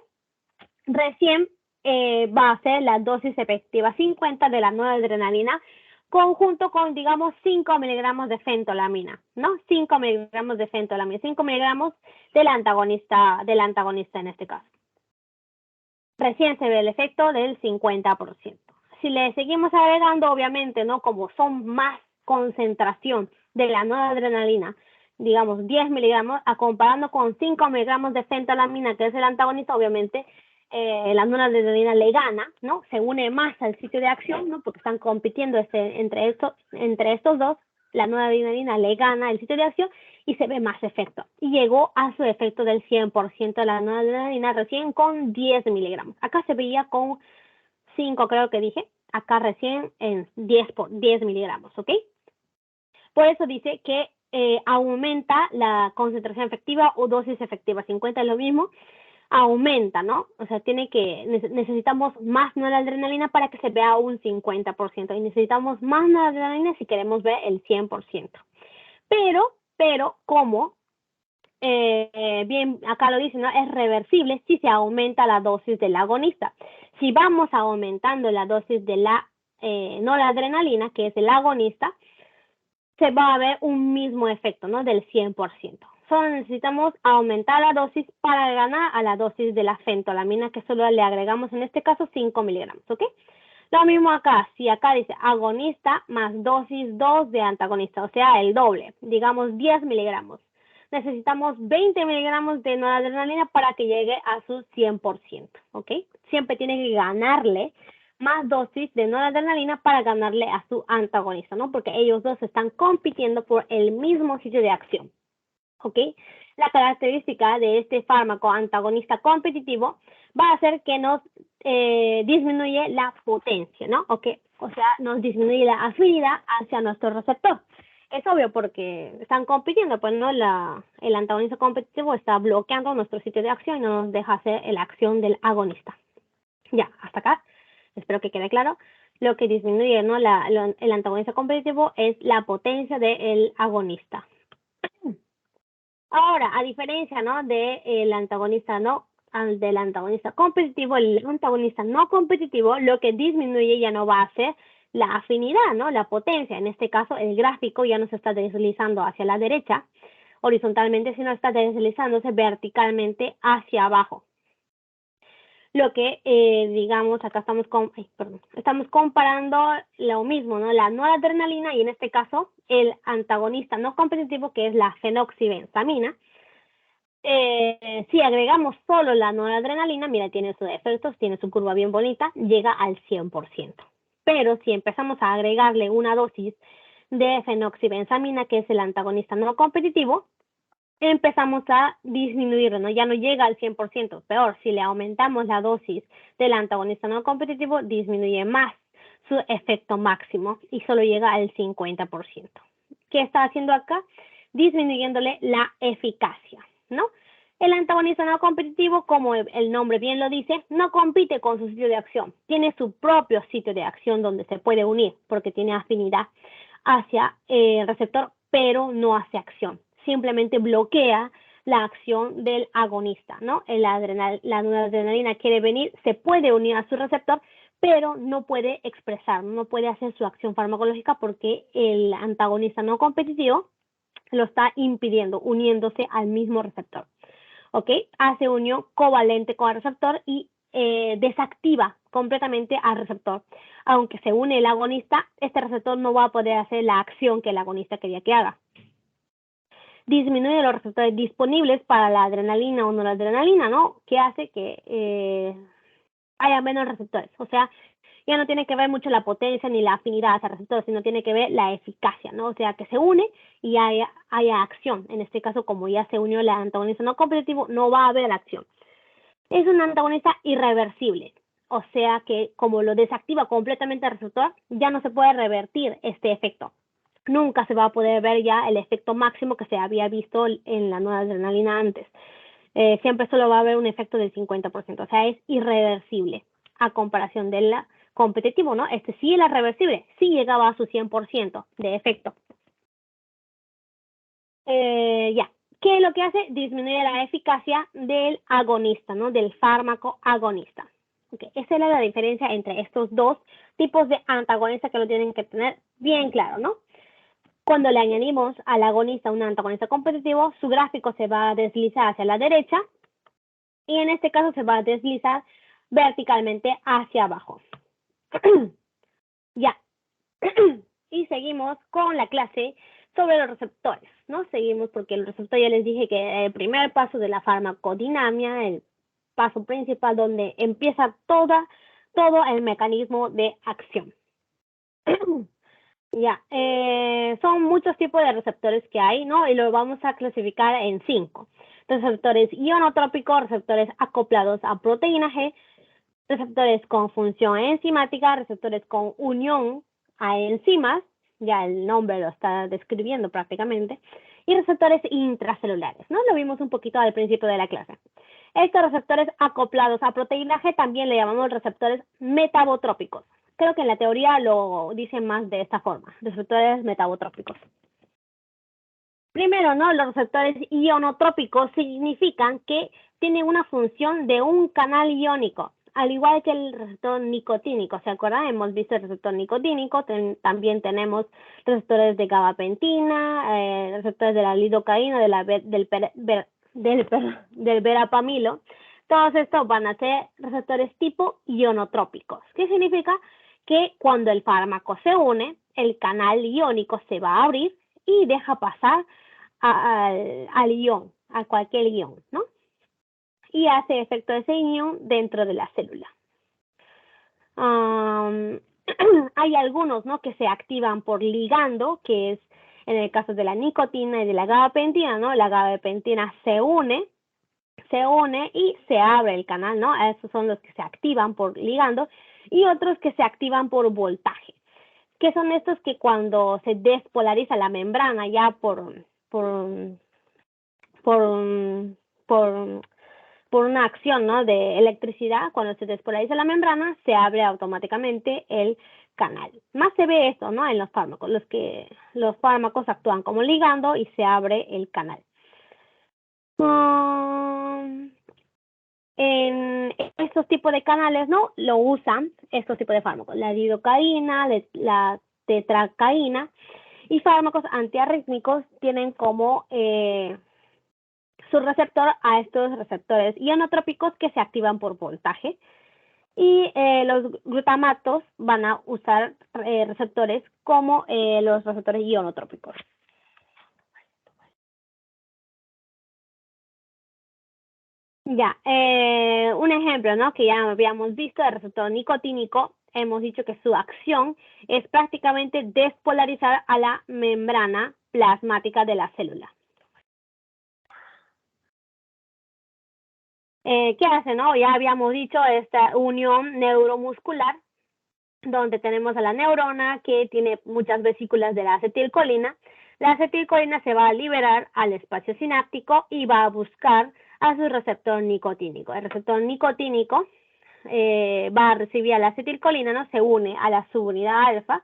recién va a ser la dosis efectiva 50 de la noradrenalina, conjunto con, digamos, 5 miligramos de fentolamina, ¿no? 5 miligramos de fentolamina, 5 miligramos del antagonista en este caso. Recién se ve el efecto del 50%. Si le seguimos agregando, obviamente, ¿no? Como son más concentración de la noradrenalina, digamos 10 miligramos, comparando con 5 miligramos de fentolamina, que es el antagonista, obviamente, la noradrenalina le gana, ¿no? Se une más al sitio de acción, ¿no? Porque están compitiendo entre estos dos, la noradrenalina le gana el sitio de acción y se ve más efecto. Y llegó a su efecto del 100% de la noradrenalina recién con 10 miligramos. Acá se veía con 5, creo que dije. Acá recién en 10 miligramos, ¿ok? Por eso dice que aumenta la concentración efectiva o dosis efectiva. 50 es lo mismo. Aumenta, ¿no? O sea, necesitamos más noradrenalina para que se vea un 50% y necesitamos más noradrenalina si queremos ver el 100%. Pero como bien acá lo dice, ¿no? Es reversible si se aumenta la dosis del agonista. Si vamos aumentando la dosis de la noradrenalina, que es el agonista, se va a ver un mismo efecto, ¿no? Del 100%. Solo necesitamos aumentar la dosis para ganar a la dosis de la fentolamina, que solo le agregamos en este caso 5 miligramos, ¿ok? Lo mismo acá, si acá dice agonista más dosis 2 de antagonista, o sea, el doble, digamos 10 miligramos. Necesitamos 20 miligramos de noradrenalina para que llegue a su 100%, ¿ok? Siempre tiene que ganarle más dosis de noradrenalina para ganarle a su antagonista, ¿no? Porque ellos dos están compitiendo por el mismo sitio de acción, ¿ok? La característica de este fármaco antagonista competitivo va a ser que nos disminuye la potencia, ¿no? ¿Ok? O sea, nos disminuye la afinidad hacia nuestro receptor. Es obvio porque están compitiendo, pues no, el antagonista competitivo está bloqueando nuestro sitio de acción y no nos deja hacer la acción del agonista. Ya, hasta acá. Espero que quede claro. Lo que disminuye, ¿no? el antagonista competitivo es la potencia del agonista. Ahora, a diferencia, ¿no? Del antagonista del antagonista competitivo, el antagonista no competitivo, lo que disminuye ya no va a ser la afinidad, ¿no? La potencia. En este caso, el gráfico ya no se está deslizando hacia la derecha horizontalmente, sino está deslizándose verticalmente hacia abajo. Lo que, digamos, acá estamos comparando lo mismo, ¿no? La noradrenalina y en este caso el antagonista no competitivo, que es la fenoxibenzamina. Si agregamos solo la noradrenalina, mira, tiene sus efectos, tiene su curva bien bonita, llega al 100%. Pero si empezamos a agregarle una dosis de fenoxibenzamina, que es el antagonista no competitivo, empezamos a disminuirlo, ¿no? Ya no llega al 100%. Peor, si le aumentamos la dosis del antagonista no competitivo, disminuye más su efecto máximo y solo llega al 50%. ¿Qué está haciendo acá? Disminuyéndole la eficacia, ¿no? El antagonista no competitivo, como el nombre bien lo dice, no compite con su sitio de acción. Tiene su propio sitio de acción donde se puede unir porque tiene afinidad hacia el receptor, pero no hace acción. Simplemente bloquea la acción del agonista, ¿no? La noradrenalina quiere venir, se puede unir a su receptor, pero no puede expresar, no puede hacer su acción farmacológica porque el antagonista no competitivo lo está impidiendo, uniéndose al mismo receptor. ¿Ok? Hace unión covalente con el receptor y desactiva completamente al receptor. Aunque se une el agonista, este receptor no va a poder hacer la acción que el agonista quería que haga. Disminuye los receptores disponibles para la adrenalina o noradrenalina, ¿no? Que hace que haya menos receptores. O sea, ya no tiene que ver mucho la potencia ni la afinidad hacia receptores, sino tiene que ver la eficacia, ¿no? O sea, que se une y haya acción. En este caso, como ya se unió el antagonista no competitivo, no va a haber acción. Es un antagonista irreversible. O sea que como lo desactiva completamente el receptor, ya no se puede revertir este efecto. Nunca se va a poder ver ya el efecto máximo que se había visto en la noradrenalina antes. Siempre solo va a haber un efecto del 50%, o sea, es irreversible a comparación del competitivo, ¿no? Este sí era reversible, sí llegaba a su 100% de efecto. Ya, ¿qué es lo que hace? Disminuye la eficacia del agonista, ¿no? Del fármaco agonista. Okay. Esa era la diferencia entre estos dos tipos de antagonistas que lo tienen que tener bien claro, ¿no? Cuando le añadimos al agonista un antagonista competitivo, su gráfico se va a deslizar hacia la derecha y en este caso se va a deslizar verticalmente hacia abajo. Ya. Y seguimos con la clase sobre los receptores, ¿no? Seguimos porque el receptor ya les dije que el primer paso de la farmacodinamia, el paso principal donde empieza todo el mecanismo de acción. Ya, son muchos tipos de receptores que hay, ¿no? Y lo vamos a clasificar en 5. Receptores ionotrópicos, receptores acoplados a proteína G, receptores con función enzimática, receptores con unión a enzimas, ya el nombre lo está describiendo prácticamente, y receptores intracelulares, ¿no? Lo vimos un poquito al principio de la clase. Estos receptores acoplados a proteína G también le llamamos receptores metabotrópicos. Creo que en la teoría lo dicen más de esta forma, receptores metabotrópicos. Primero, ¿no? Los receptores ionotrópicos significan que tienen una función de un canal iónico, al igual que el receptor nicotínico. ¿Se acuerdan? Hemos visto el receptor nicotínico, también tenemos receptores de gabapentina, receptores de la lidocaína, del verapamilo. Todos estos van a ser receptores tipo ionotrópicos. ¿Qué significa? Que cuando el fármaco se une, el canal iónico se va a abrir y deja pasar al ion, a cualquier ion, ¿no? Y hace efecto de ese ion dentro de la célula. Hay algunos, ¿no? Que se activan por ligando, que es en el caso de la nicotina y de la gabapentina, ¿no? La gabapentina se une y se abre el canal, ¿no? Esos son los que se activan por ligando y otros que se activan por voltaje. ¿Qué son estos? Que cuando se despolariza la membrana ya por una acción, ¿no? De electricidad, cuando se despolariza la membrana, se abre automáticamente el canal. Más se ve esto, ¿no? En los fármacos, los fármacos actúan como ligando y se abre el canal. En estos tipos de canales, ¿no? Lo usan estos tipos de fármacos, la lidocaína, la tetracaína, y fármacos antiarrítmicos tienen como su receptor a estos receptores ionotrópicos que se activan por voltaje. Y los glutamatos van a usar receptores como los receptores ionotrópicos. Ya, un ejemplo, ¿no? Que ya habíamos visto, el receptor nicotínico, hemos dicho que su acción es prácticamente despolarizar a la membrana plasmática de la célula. ¿Qué hace, no? Ya habíamos dicho esta unión neuromuscular, donde tenemos a la neurona que tiene muchas vesículas de la acetilcolina. La acetilcolina se va a liberar al espacio sináptico y va a buscar a su receptor nicotínico. El receptor nicotínico va a recibir a la acetilcolina, ¿no? Se une a la subunidad alfa,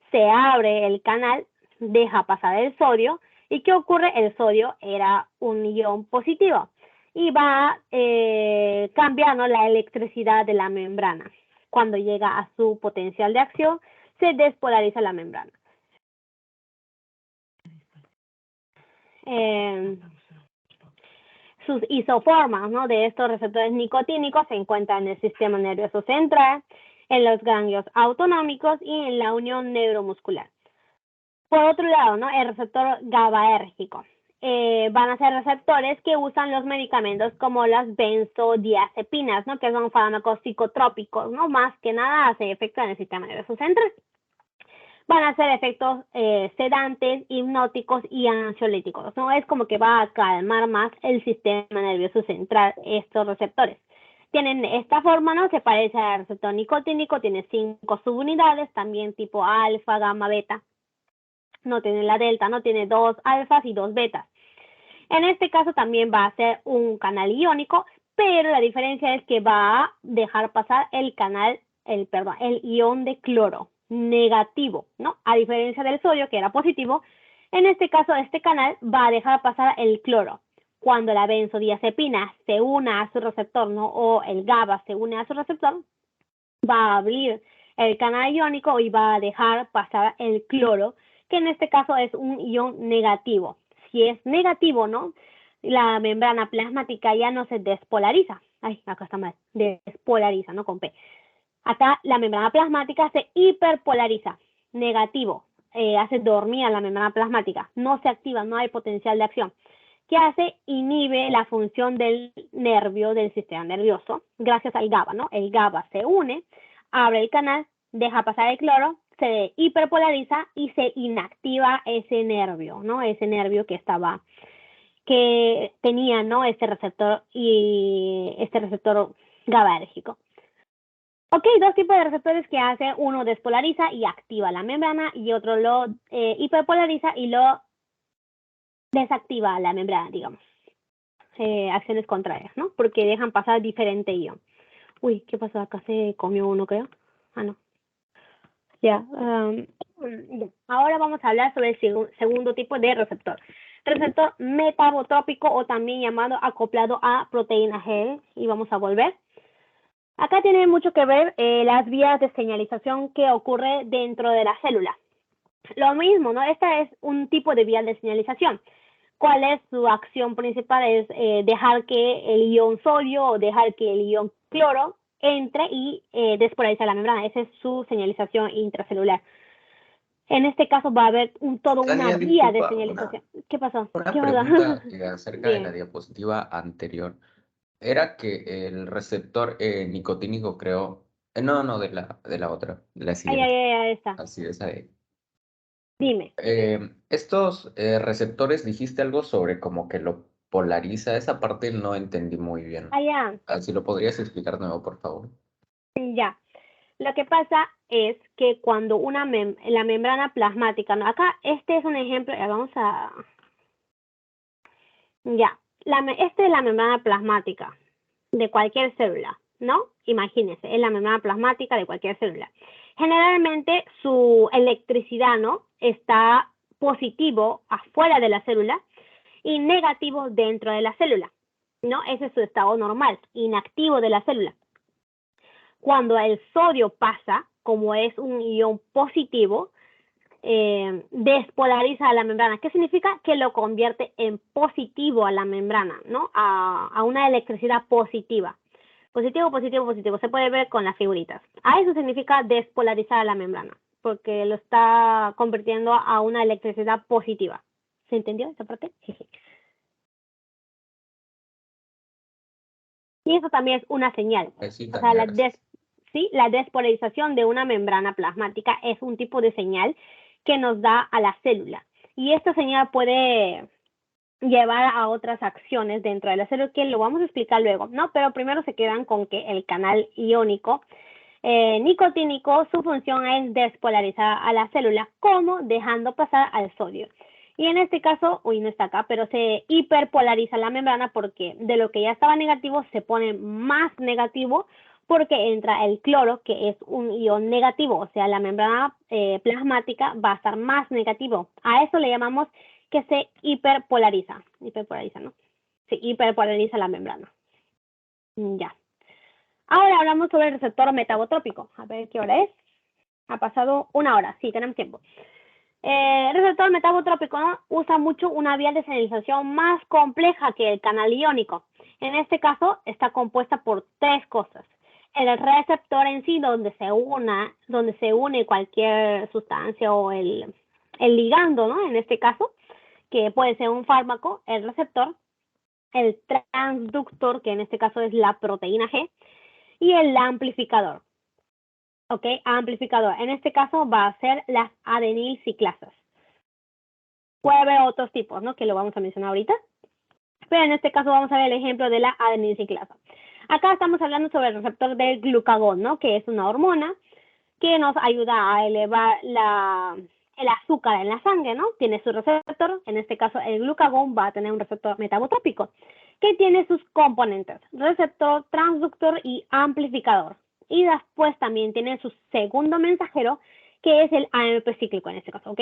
se abre el canal, deja pasar el sodio. ¿Y qué ocurre? El sodio era un ion positivo y va cambiando la electricidad de la membrana. Cuando llega a su potencial de acción, se despolariza la membrana. Sus isoformas, ¿no? De estos receptores nicotínicos se encuentran en el sistema nervioso central, en los ganglios autonómicos y en la unión neuromuscular. Por otro lado, ¿no? El receptor GABAérgico. van a ser receptores que usan los medicamentos como las benzodiazepinas, ¿no? Que son fármacos psicotrópicos, ¿no? Más que nada hace efecto en el sistema nervioso central. Van a ser efectos sedantes, hipnóticos y ansiolíticos, ¿no? Es como que va a calmar más el sistema nervioso central, estos receptores. Tienen esta forma, ¿no? Se parece al receptor nicotínico, tiene 5 subunidades, también tipo alfa, gamma, beta. No tiene la delta, no tiene 2 alfas y 2 betas. En este caso también va a ser un canal iónico, pero la diferencia es que va a dejar pasar el ion de cloro negativo, ¿no? A diferencia del sodio, que era positivo, en este caso este canal va a dejar pasar el cloro. Cuando la benzodiazepina se una a su receptor, ¿no? O el GABA se une a su receptor, va a abrir el canal iónico y va a dejar pasar el cloro, que en este caso es un ion negativo. Si es negativo, ¿no? La membrana plasmática ya no se despolariza. Ay, acá está mal. Despolariza, ¿no? Con P. Acá la membrana plasmática se hiperpolariza. Negativo. Hace dormir a la membrana plasmática. No se activa, no hay potencial de acción. ¿Qué hace? Inhibe la función del nervio del sistema nervioso gracias al GABA, ¿no? El GABA se une, abre el canal, deja pasar el cloro, se hiperpolariza y se inactiva ese nervio, ¿no? Ese nervio que tenía, ¿no? Este receptor GABAérgico. Ok, 2 tipos de receptores que hace. Uno despolariza y activa la membrana y otro lo hiperpolariza y lo desactiva la membrana, digamos. Acciones contrarias, ¿no? Porque dejan pasar diferente ion. Uy, ¿qué pasó? Acá se comió uno, creo. Ah, no. Ya. Ahora vamos a hablar sobre el segundo tipo de receptor. Receptor metabotrópico o también llamado acoplado a proteína G. Y vamos a volver. Acá tiene mucho que ver las vías de señalización que ocurre dentro de la célula. Lo mismo, ¿no? Esta es un tipo de vía de señalización. ¿Cuál es su acción principal? Es dejar que el ion sodio o dejar que el ion cloro entre y despolarice la membrana. Esa es su señalización intracelular. En este caso va a haber toda una vía de señalización. ¿Qué pasó? Una ¿Qué pregunta pasó? acerca de la Bien. diapositiva anterior. Era que el receptor nicotínico, creo. No, de la otra, de la siguiente. Ahí está. Así, esa de. Dime. Estos receptores, dijiste algo sobre como que lo polariza. Esa parte no entendí muy bien. Allá. Si lo podrías explicar de nuevo, por favor. Ya. Lo que pasa es que cuando la membrana plasmática, ¿no? Acá este es un ejemplo, vamos a... Ya. Esta es la membrana plasmática de cualquier célula, ¿no? Imagínense, es la membrana plasmática de cualquier célula. Generalmente su electricidad, ¿no? Está positivo afuera de la célula y negativo dentro de la célula, ¿no? Ese es su estado normal, inactivo de la célula. Cuando el sodio pasa, como es un ion positivo, despolariza a la membrana. ¿Qué significa? Que lo convierte en positivo a la membrana, ¿no? A una electricidad positiva. Positivo, positivo, positivo. Se puede ver con las figuritas. A eso significa despolarizar a la membrana, porque lo está convirtiendo a una electricidad positiva. ¿Se entendió esa parte? Y eso también es una señal. O sea, la despolarización de una membrana plasmática es un tipo de señal que nos da a la célula. Y esta señal puede llevar a otras acciones dentro de la célula que lo vamos a explicar luego, ¿no? Pero primero se quedan con que el canal iónico nicotínico, su función es despolarizar a la célula, como dejando pasar al sodio. Y en este caso, no está acá, pero se hiperpolariza la membrana porque de lo que ya estaba negativo se pone más negativo porque entra el cloro, que es un ion negativo, o sea, la membrana plasmática va a estar más negativo. A eso le llamamos que se hiperpolariza, ¿no? Se hiperpolariza la membrana. Ya. Ahora hablamos sobre el receptor metabotrópico. A ver qué hora es. Ha pasado 1 hora, sí, tenemos tiempo. El receptor metabotrópico, ¿no? Usa mucho una vía de señalización más compleja que el canal iónico. En este caso está compuesta por 3 cosas. El receptor en sí, donde se une cualquier sustancia o el ligando, ¿no? En este caso, que puede ser un fármaco, el receptor, el transductor, que en este caso es la proteína G, y el amplificador. ¿Ok? Amplificador. En este caso va a ser las adenilciclasas. Puede haber otros tipos, ¿no? Que lo vamos a mencionar ahorita. Pero en este caso vamos a ver el ejemplo de la adenilciclasa. Acá estamos hablando sobre el receptor del glucagón, ¿no? Que es una hormona que nos ayuda a elevar el azúcar en la sangre, ¿no? Tiene su receptor, en este caso el glucagón va a tener un receptor metabotrópico, que tiene sus componentes, receptor, transductor y amplificador. Y después también tiene su segundo mensajero, que es el AMP cíclico en este caso, ¿ok?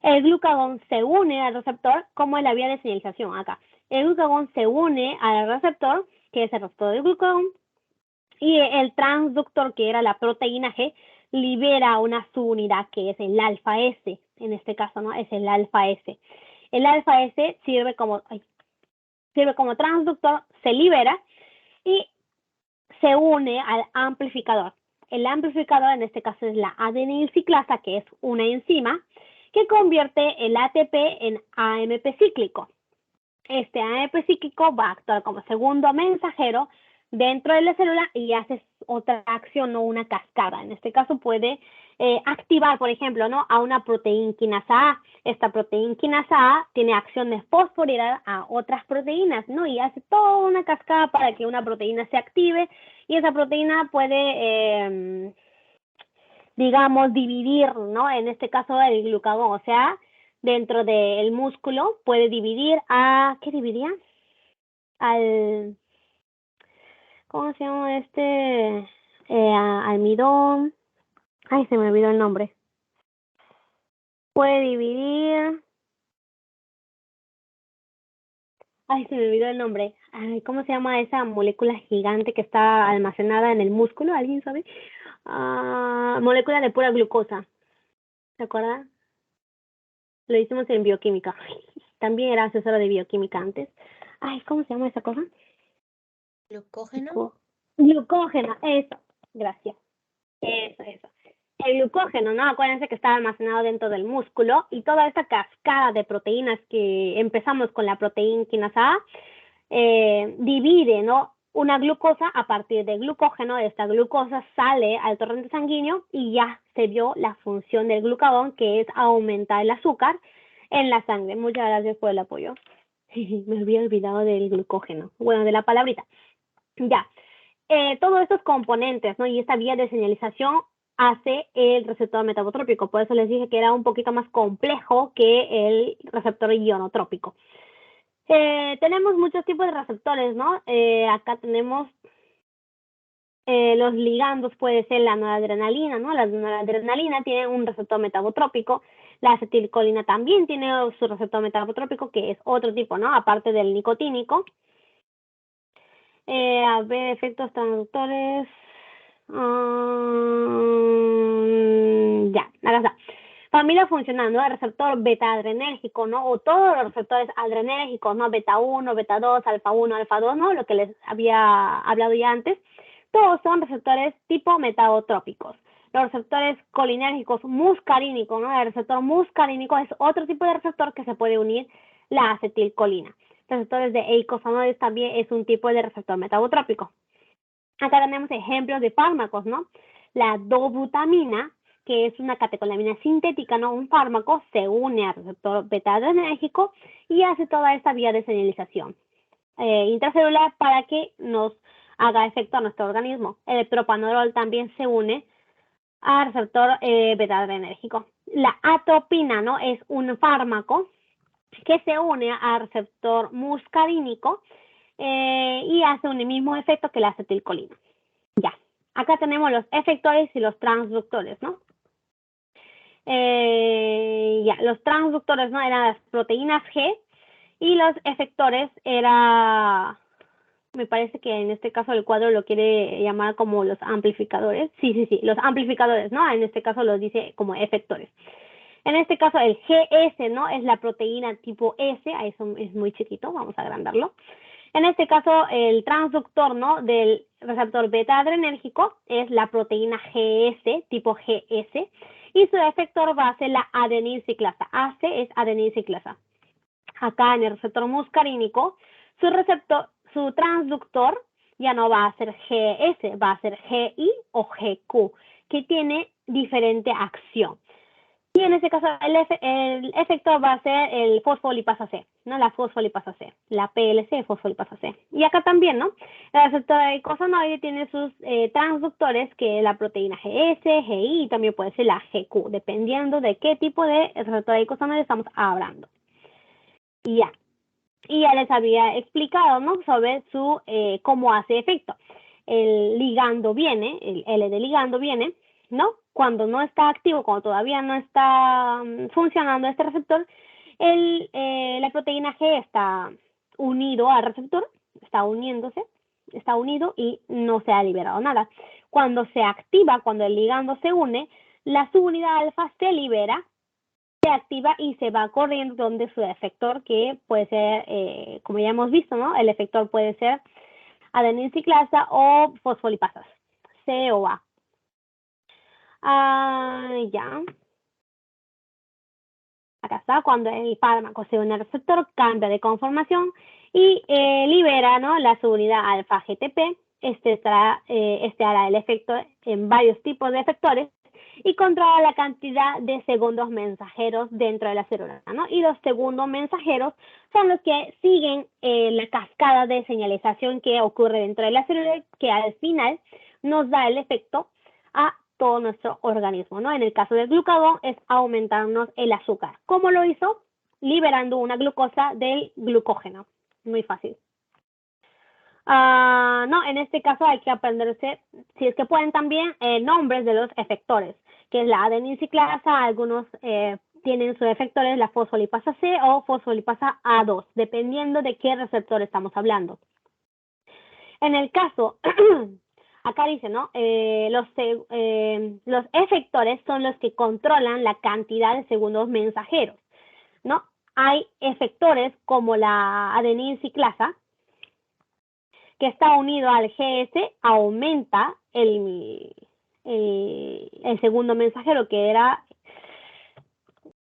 El glucagón se une al receptor, como en la vía de señalización acá. El glucagón se une al receptor, que es el receptor del glucagón, y el transductor, que era la proteína G, libera una subunidad que es el alfa S, en este caso, ¿no? Es el alfa S. El alfa S sirve como transductor, se libera y se une al amplificador. El amplificador en este caso es la adenilciclasa, que es una enzima que convierte el ATP en AMP cíclico. Este AMP cíclico va a actuar como segundo mensajero dentro de la célula y hace otra acción o una cascada. En este caso puede activar, por ejemplo, ¿no? a una proteína quinasa A. Esta proteína quinasa A tiene acción de fosforilar a otras proteínas, ¿no? Y hace toda una cascada para que una proteína se active y esa proteína puede, digamos, dividir, ¿no? En este caso el glucagón, o sea, dentro del músculo puede dividir a, ¿qué dividía? ¿Cómo se llama almidón? Ay, se me olvidó el nombre. Puede dividir. Ay, se me olvidó el nombre. Ay, ¿cómo se llama esa molécula gigante que está almacenada en el músculo? ¿Alguien sabe? Molécula de pura glucosa. ¿Se acuerda? Lo hicimos en bioquímica. También era asesora de bioquímica antes. Ay, ¿cómo se llama esa cosa? ¿Glucógeno? Glucógeno, eso. Gracias. Eso. El glucógeno, ¿no? Acuérdense que está almacenado dentro del músculo y toda esta cascada de proteínas que empezamos con la proteína quinasa A, divide, ¿no? Una glucosa a partir de glucógeno. Esta glucosa sale al torrente sanguíneo y ya se vio la función del glucagón, que es aumentar el azúcar en la sangre. Muchas gracias por el apoyo. Me había olvidado del glucógeno. Bueno, de la palabrita. Ya. Todos estos componentes, ¿no? Y esta vía de señalización hace el receptor metabotrópico. Por eso les dije que era un poquito más complejo que el receptor ionotrópico. Tenemos muchos tipos de receptores, ¿no? Acá tenemos los ligandos, puede ser la noradrenalina, ¿no? La noradrenalina tiene un receptor metabotrópico. La acetilcolina también tiene su receptor metabotrópico, que es otro tipo, ¿no? Aparte del nicotínico. A ver, efectos transductores. Ya, acá está. Familia funcional, ¿no? El receptor beta-adrenérgico, ¿no? O todos los receptores adrenérgicos, ¿no? Beta 1, beta 2, alfa 1, alfa 2, ¿no? Lo que les había hablado ya antes. Todos son receptores tipo metabotrópicos. Los receptores colinérgicos muscarínicos, ¿no? El receptor muscarínico es otro tipo de receptor que se puede unir la acetilcolina. Receptores de eicosanoides también es un tipo de receptor metabotrópico. Acá tenemos ejemplos de fármacos, ¿no? La dobutamina, que es una catecolamina sintética, ¿no? Un fármaco se une al receptor beta-adrenérgico y hace toda esta vía de señalización intracelular para que nos haga efecto a nuestro organismo. El propanolol también se une al receptor beta-adrenérgico. La atropina, ¿no? Es un fármaco que se une al receptor muscarínico y hace un mismo efecto que la acetilcolina. Ya, acá tenemos los efectores y los transductores, ¿no? Los transductores, ¿no? Eran las proteínas G y los efectores me parece que en este caso el cuadro lo quiere llamar como los amplificadores. Sí, los amplificadores, ¿no? En este caso los dice como efectores. En este caso el GS, ¿no? Es la proteína tipo S, eso es muy chiquito, vamos a agrandarlo. En este caso el transductor, ¿no? Del receptor beta-adrenérgico es la proteína GS, tipo GS, y su efector va a ser la adenilciclasa. AC es adenilciclasa. acá en el receptor muscarínico, su transductor ya no va a ser GS, va a ser GI o GQ, que tiene diferente acción. Y en este caso el efector va a ser el fosfolipasa C, ¿no? La fosfolipasa C, la PLC fosfolipasa C. Y acá también, ¿no? El receptor de eicosanoide tiene sus transductores, que es la proteína GS, GI y también puede ser la GQ, dependiendo de qué tipo de receptor de eicosanoide estamos hablando. Y ya les había explicado, ¿no? Sobre su cómo hace efecto. El ligando viene, el L de ligando viene, ¿no? Cuando no está activo, cuando todavía no está funcionando este receptor, la proteína G está unido al receptor, está uniéndose, está unido y no se ha liberado nada. Cuando se activa, cuando el ligando se une, la subunidad alfa se libera, se activa y se va corriendo donde su efector, que puede ser, como ya hemos visto, ¿no? El efector puede ser adenosiclasa o fosfolipasas, C o A. Ya. Acá está, cuando el fármaco se une al receptor, cambia de conformación y libera, ¿no? La subunidad alfa GTP. Este hará el efecto en varios tipos de efectores y controla la cantidad de segundos mensajeros dentro de la célula, ¿no? Y los segundos mensajeros son los que siguen la cascada de señalización que ocurre dentro de la célula, que al final nos da el efecto a todo nuestro organismo, ¿no? En el caso del glucagón es aumentarnos el azúcar. ¿Cómo lo hizo? Liberando una glucosa del glucógeno. Muy fácil. No, en este caso hay que aprenderse, si es que pueden también, nombres de los efectores, que es la adenosiclasa, algunos tienen sus efectores la fosfolipasa C o fosfolipasa A2, dependiendo de qué receptor estamos hablando. En el caso, acá dice, ¿no? Los efectores son los que controlan la cantidad de segundos mensajeros, ¿no? Hay efectores como la adenosiclasa, que está unido al GS, aumenta el segundo mensajero, que era,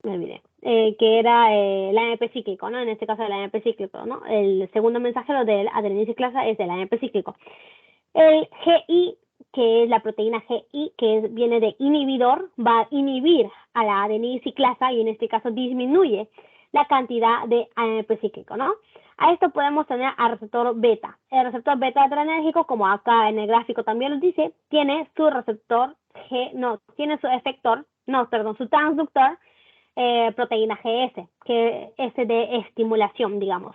me olvidé, que era el AMP cíclico, ¿no? En este caso el AMP cíclico, ¿no? El segundo mensajero del adenosiclasa es el AMP cíclico. El GI, que es la proteína GI, que viene de inhibidor, va a inhibir a la adenosiclasa y en este caso disminuye la cantidad de AMP cíclico, ¿no? A esto podemos tener al receptor beta. El receptor beta adrenérgico, como acá en el gráfico también lo dice, tiene su receptor su transductor, proteína GS, que es de estimulación, digamos.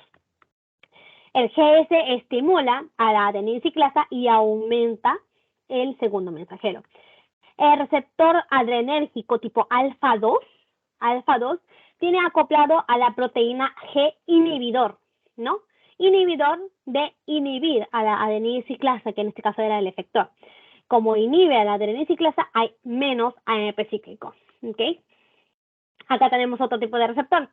El GS estimula a la adenosiclasa y aumenta el segundo mensajero. El receptor adrenérgico tipo alfa 2 tiene acoplado a la proteína G inhibidor, ¿no? Inhibidor de inhibir a la adenosiclasa, que en este caso era el efector. Como inhibe a la adenosiclasa, hay menos AMP cíclico, ¿ok? Acá tenemos otro tipo de receptor.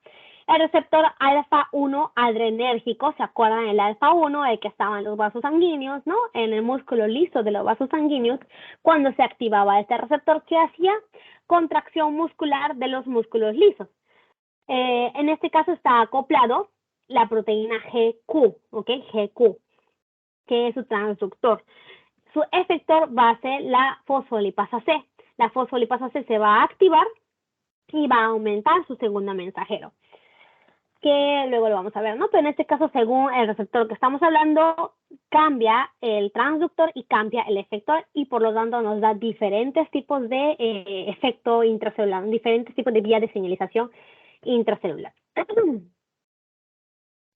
El receptor alfa 1 adrenérgico, ¿se acuerdan? El alfa 1, el que estaba en los vasos sanguíneos, ¿no? En el músculo liso de los vasos sanguíneos, cuando se activaba este receptor, ¿qué hacía? Contracción muscular de los músculos lisos. En este caso está acoplado la proteína GQ, ¿ok? GQ, que es su transductor. Su efector va a ser la fosfolipasa C. La fosfolipasa C se va a activar y va a aumentar su segundo mensajero, que luego lo vamos a ver, ¿no? Pero en este caso, según el receptor que estamos hablando, cambia el transductor y cambia el efector y por lo tanto nos da diferentes tipos de efecto intracelular, diferentes tipos de vías de señalización intracelular.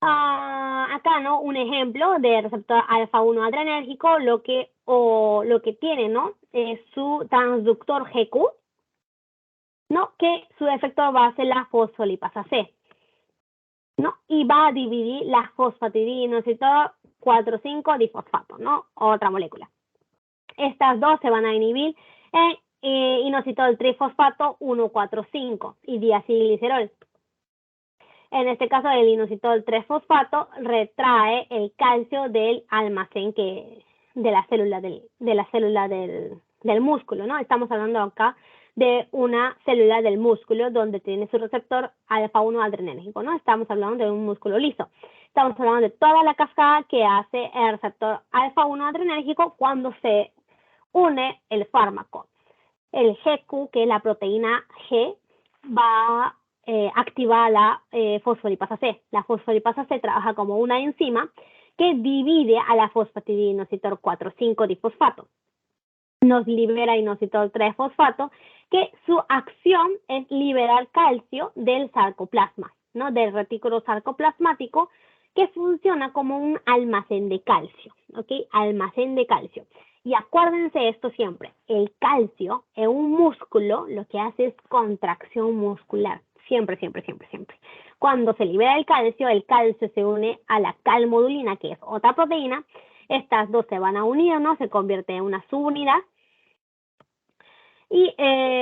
Acá, ¿no? Un ejemplo de receptor alfa 1 adrenérgico, lo que tiene, ¿no? Es su transductor GQ, ¿no? Que su efector va a ser la fosfolipasa C, ¿no? Y va a dividir la fosfatidinoaceto 4,5 difosfato, ¿no? Otra molécula. Estas dos se van a inhibir en inositol trifosfato 1,4,5 y diacilglicerol. En este caso, el inositol 3-fosfato retrae el calcio del almacén de la célula del músculo, ¿no? Estamos hablando acá de una célula del músculo donde tiene su receptor alfa-1 adrenérgico, ¿no? Estamos hablando de un músculo liso. Estamos hablando de toda la cascada que hace el receptor alfa-1 adrenérgico cuando se une el fármaco. El GQ, que es la proteína G, va a activar la fosfolipasa C. La fosfolipasa C trabaja como una enzima que divide a la fosfatidinoinositol 4,5-difosfato. Nos libera inositol 3-fosfato, que su acción es liberar calcio del sarcoplasma, ¿no? Del retículo sarcoplasmático, que funciona como un almacén de calcio, ¿ok? Almacén de calcio. Y acuérdense esto siempre, el calcio en un músculo lo que hace es contracción muscular, siempre, siempre, siempre, siempre. Cuando se libera el calcio se une a la calmodulina, que es otra proteína. Estas dos se van a unir, ¿no? Se convierte en una subunidad. Y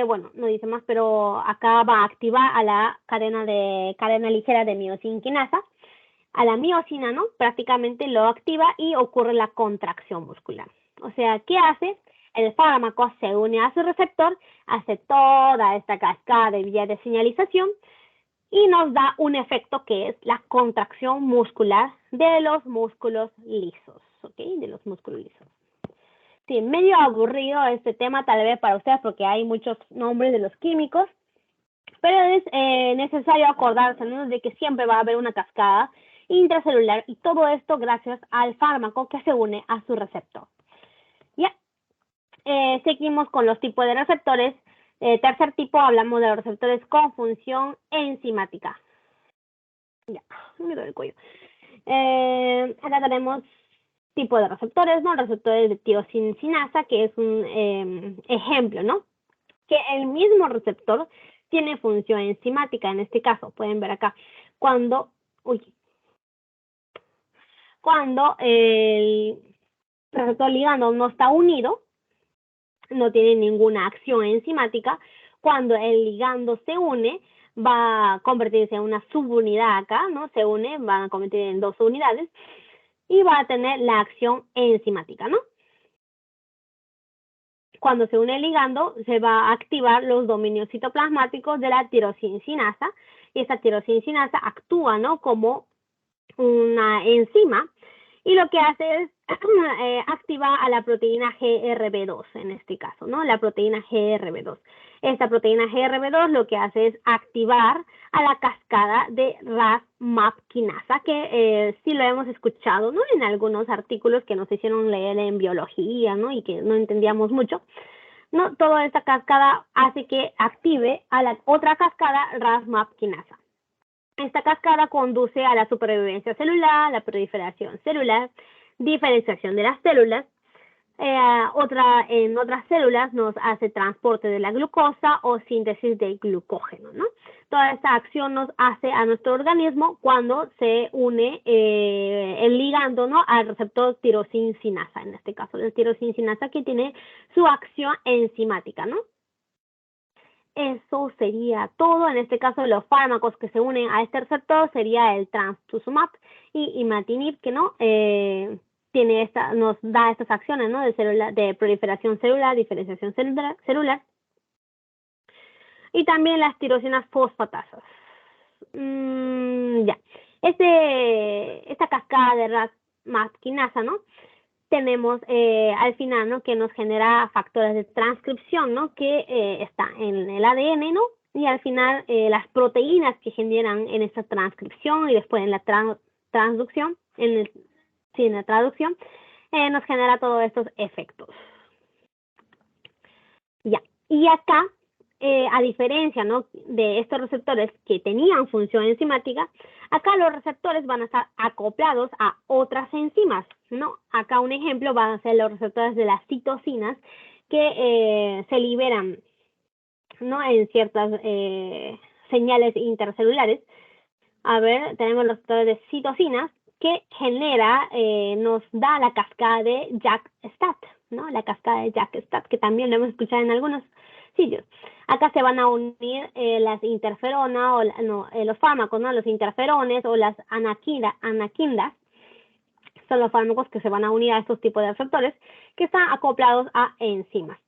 bueno, no dice más, pero acá va a activar a la cadena ligera de miosinquinasa. A la miosina, ¿no? Prácticamente lo activa y ocurre la contracción muscular. O sea, ¿qué hace? El fármaco se une a su receptor, hace toda esta cascada de vías de señalización y nos da un efecto que es la contracción muscular de los músculos lisos, ¿ok? De los músculos lisos. Sí, medio aburrido este tema tal vez para ustedes porque hay muchos nombres de los químicos, pero es necesario acordarse, ¿no? De que siempre va a haber una cascada intracelular y todo esto gracias al fármaco que se une a su receptor. Ya, seguimos con los tipos de receptores. Tercer tipo, hablamos de los receptores con función enzimática. Ya, me duele el cuello. Acá tenemos tipo de receptores, ¿no? Receptores de tirosininasa, que es un ejemplo, ¿no? Que el mismo receptor tiene función enzimática. En este caso, pueden ver acá, cuando el receptor ligando no está unido, no tiene ninguna acción enzimática. Cuando el ligando se une, va a convertirse en una subunidad acá, ¿no? Se une, van a convertir en dos unidades y va a tener la acción enzimática, ¿no? Cuando se une el ligando, se va a activar los dominios citoplasmáticos de la tirosininasa y esta tirosininasa actúa, ¿no? Como una enzima y lo que hace es activar a la proteína GRB2 en este caso, ¿no? La proteína GRB2. Esta proteína GRB2 lo que hace es activar a la cascada de Ras-MAP quinasa, que sí lo hemos escuchado, ¿no? En algunos artículos que nos hicieron leer en biología, ¿no? Y que no entendíamos mucho. No, toda esta cascada hace que active a la otra cascada Ras-MAP quinasa. Esta cascada conduce a la supervivencia celular, la proliferación celular, diferenciación de las células. En otras células nos hace transporte de la glucosa o síntesis de glucógeno, ¿no? Toda esta acción nos hace a nuestro organismo cuando se une el ligando, ¿no? Al receptor tirosininasa, en este caso, el tirosininasa que tiene su acción enzimática, ¿no? Eso sería todo. En este caso, los fármacos que se unen a este receptor sería el trastuzumab y imatinib, que no nos da estas acciones, ¿no? De proliferación celular, diferenciación celular y también las tirosinas fosfatasas. Ya. Esta cascada de Ras-MAP quinasa, ¿no? Tenemos al final, ¿no? Que nos genera factores de transcripción, ¿no? Que está en el ADN, ¿no? Y al final las proteínas que generan en esta transcripción y después en la transducción, en la traducción, nos genera todos estos efectos. Ya. Y acá, a diferencia, ¿no? De estos receptores que tenían función enzimática, acá los receptores van a estar acoplados a otras enzimas, ¿no? Acá un ejemplo van a ser los receptores de las citocinas que se liberan, ¿no? En ciertas señales intercelulares. A ver, tenemos los receptores de citocinas que nos da la cascada de JAK-STAT, ¿no? La cascada de JAK-STAT, que también lo hemos escuchado en algunos sitios. Acá se van a unir las interferonas, los fármacos, ¿no? Los interferones o las anakindas. Son los fármacos que se van a unir a estos tipos de receptores que están acoplados a enzimas.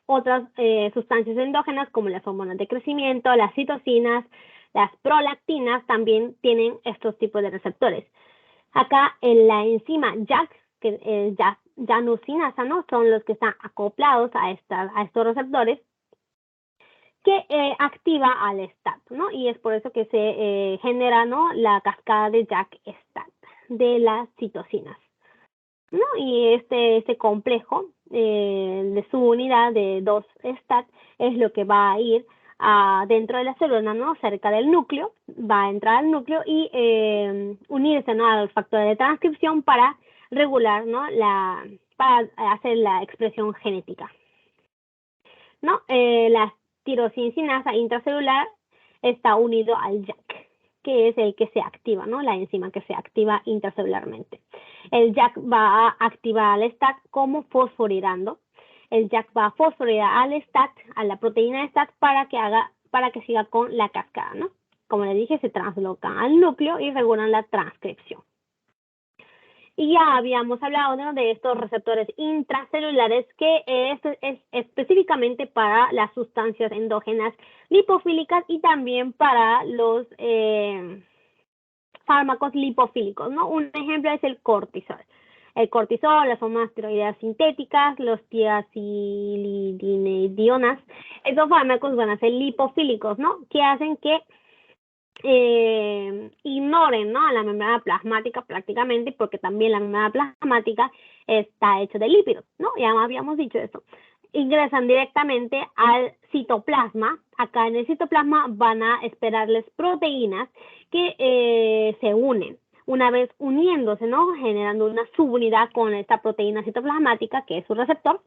Otras sustancias endógenas como las hormonas de crecimiento, las citocinas, las prolactinas también tienen estos tipos de receptores. Acá en la enzima JAK, que es llanusinasa, ¿no? Son los que están acoplados a estos receptores que activa al STAT, ¿no? Y es por eso que se genera, ¿no?, la cascada de JAK-STAT de las citocinas, ¿no? Y este complejo de subunidad de 2 STAT es lo que va a ir dentro de la célula, ¿no?, cerca del núcleo, va a entrar al núcleo y unirse, ¿no?, al factor de transcripción para regular, ¿no?, para hacer la expresión genética, ¿no? La tirosininasa intracelular está unido al JAK, que es el que se activa, ¿no?, la enzima que se activa intracelularmente. El JAK va a activar al STAT como fosforilando. El JAK va a fosforilar al STAT, a la proteína STAT, para que siga con la cascada, ¿no? Como les dije, se translocan al núcleo y regulan la transcripción. Y ya habíamos hablado, ¿no?, de estos receptores intracelulares, que esto es específicamente para las sustancias endógenas lipofílicas y también para los fármacos lipofílicos, ¿no? Un ejemplo es el cortisol. El cortisol, las hormonas tiroideas sintéticas, los tiazolidinedionas, esos fármacos van a ser lipofílicos, ¿no?, que hacen que ignoren, ¿no?, a la membrana plasmática prácticamente, porque también la membrana plasmática está hecha de lípidos, ¿no? Ya habíamos dicho eso. Ingresan directamente al citoplasma. Acá en el citoplasma van a esperarles proteínas que se unen. Una vez uniéndose, ¿no?, generando una subunidad con esta proteína citoplasmática, que es su receptor,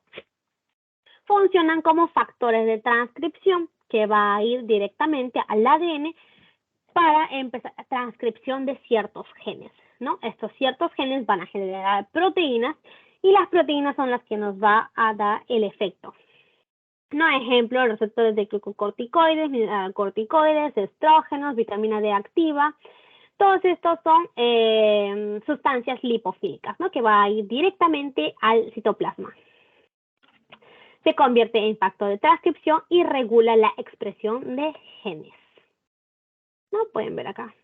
funcionan como factores de transcripción que va a ir directamente al ADN para empezar la transcripción de ciertos genes, ¿no? Estos ciertos genes van a generar proteínas y las proteínas son las que nos va a dar el efecto. No, ejemplo, receptores de glucocorticoides, mineralocorticoides, estrógenos, vitamina D activa. Todos estos son sustancias lipofílicas, ¿no?, que va a ir directamente al citoplasma. Se convierte en factor de transcripción y regula la expresión de genes. ¿No? Pueden ver acá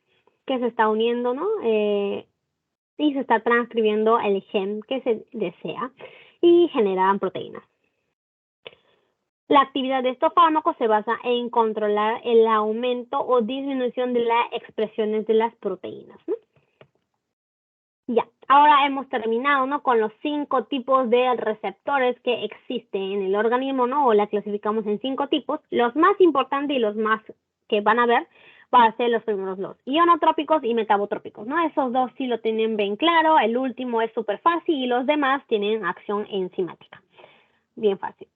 que se está uniendo, ¿no? Y se está transcribiendo el gen que se desea y generan proteínas. La actividad de estos fármacos se basa en controlar el aumento o disminución de las expresiones de las proteínas, ¿no? Ya, ahora hemos terminado, ¿no?, con los 5 tipos de receptores que existen en el organismo, ¿no? O la clasificamos en 5 tipos. Los más importantes y los más que van a ver van a ser los primeros dos, ionotrópicos y metabotrópicos, ¿no? Esos dos sí lo tienen bien claro. El último es súper fácil y los demás tienen acción enzimática. Bien fácil.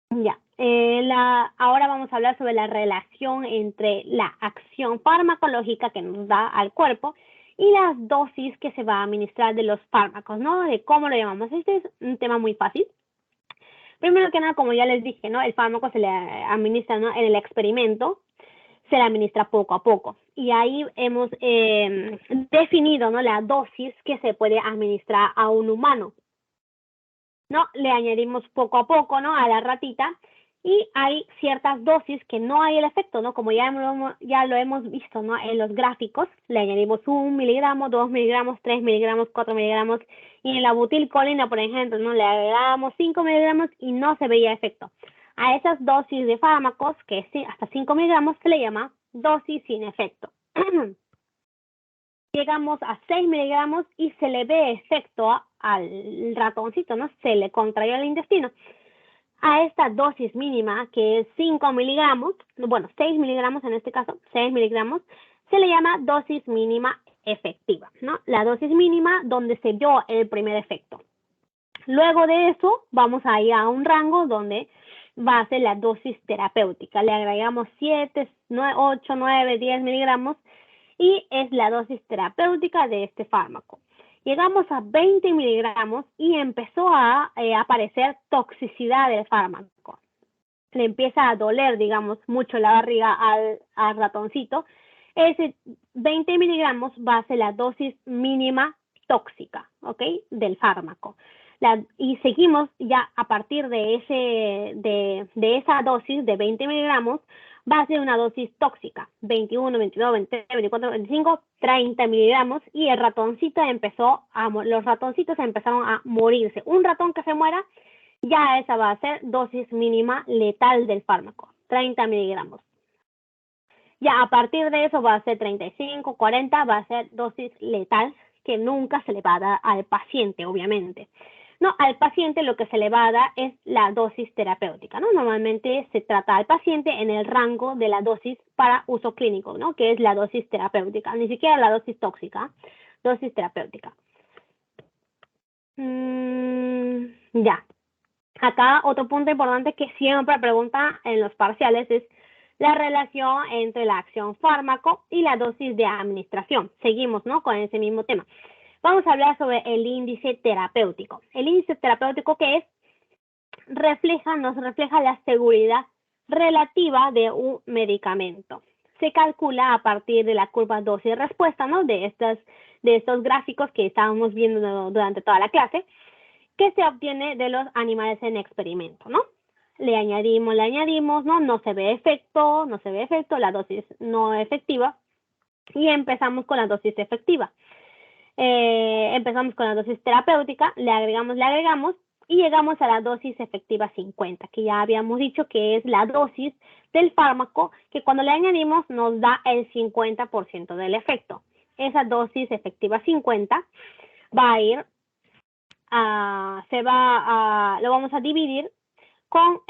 Ya, ahora vamos a hablar sobre la relación entre la acción farmacológica que nos da al cuerpo y las dosis que se va a administrar de los fármacos, ¿no? De cómo lo llamamos. Este es un tema muy fácil. Primero que nada, como ya les dije, ¿no?, el fármaco se le administra, ¿no?, en el experimento, se le administra poco a poco. Y ahí hemos definido, ¿no?, la dosis que se puede administrar a un humano, ¿no? Le añadimos poco a poco, ¿no?, a la ratita, y hay ciertas dosis que no hay el efecto, ¿no? Como ya lo hemos visto, ¿no?, en los gráficos. Le añadimos 1 miligramo, 2 miligramos, 3 miligramos, 4 miligramos, y en la butilcolina, por ejemplo, ¿no?, le agregamos 5 miligramos y no se veía efecto. A esas dosis de fármacos, que sí, hasta 5 miligramos, se le llama dosis sin efecto. Llegamos a 6 miligramos y se le ve efecto al ratoncito, ¿no? Se le contrae el intestino. A esta dosis mínima, que es 5 miligramos, bueno, 6 miligramos en este caso, 6 miligramos, se le llama dosis mínima efectiva, ¿no? La dosis mínima donde se vio el primer efecto. Luego de eso, vamos a ir a un rango donde va a ser la dosis terapéutica. Le agregamos 7, 8, 9, 10 miligramos y es la dosis terapéutica de este fármaco. Llegamos a 20 miligramos y empezó a aparecer toxicidad del fármaco. Le empieza a doler, digamos, mucho la barriga al ratoncito. Ese 20 miligramos va a ser la dosis mínima tóxica, ¿ok?, del fármaco. Y seguimos ya a partir de esa dosis de 20 miligramos, va a ser una dosis tóxica, 21, 22, 23, 24, 25, 30 miligramos, y los ratoncitos empezaron a morirse. Un ratón que se muera, ya esa va a ser dosis mínima letal del fármaco, 30 miligramos. Ya a partir de eso va a ser 35, 40, va a ser dosis letal, que nunca se le va a dar al paciente, obviamente. No, al paciente lo que se le va a dar es la dosis terapéutica, ¿no? Normalmente se trata al paciente en el rango de la dosis para uso clínico, ¿no? Que es la dosis terapéutica, ni siquiera la dosis tóxica, dosis terapéutica. Ya. Acá otro punto importante que siempre pregunta en los parciales es la relación entre la acción fármaco y la dosis de administración. Seguimos, ¿no? Con ese mismo tema. Vamos a hablar sobre el índice terapéutico. El índice terapéutico, ¿qué es? Nos refleja la seguridad relativa de un medicamento. Se calcula a partir de la curva dosis-respuesta, ¿no? De estos gráficos que estábamos viendo durante toda la clase, que se obtiene de los animales en experimento, ¿no? Le añadimos, ¿no? No se ve efecto, la dosis no efectiva, y empezamos con la dosis efectiva. Empezamos con la dosis terapéutica, le agregamos, y llegamos a la dosis efectiva 50, que ya habíamos dicho que es la dosis del fármaco que cuando le añadimos nos da el 50% del efecto. Esa dosis efectiva 50 va a ir lo vamos a dividir con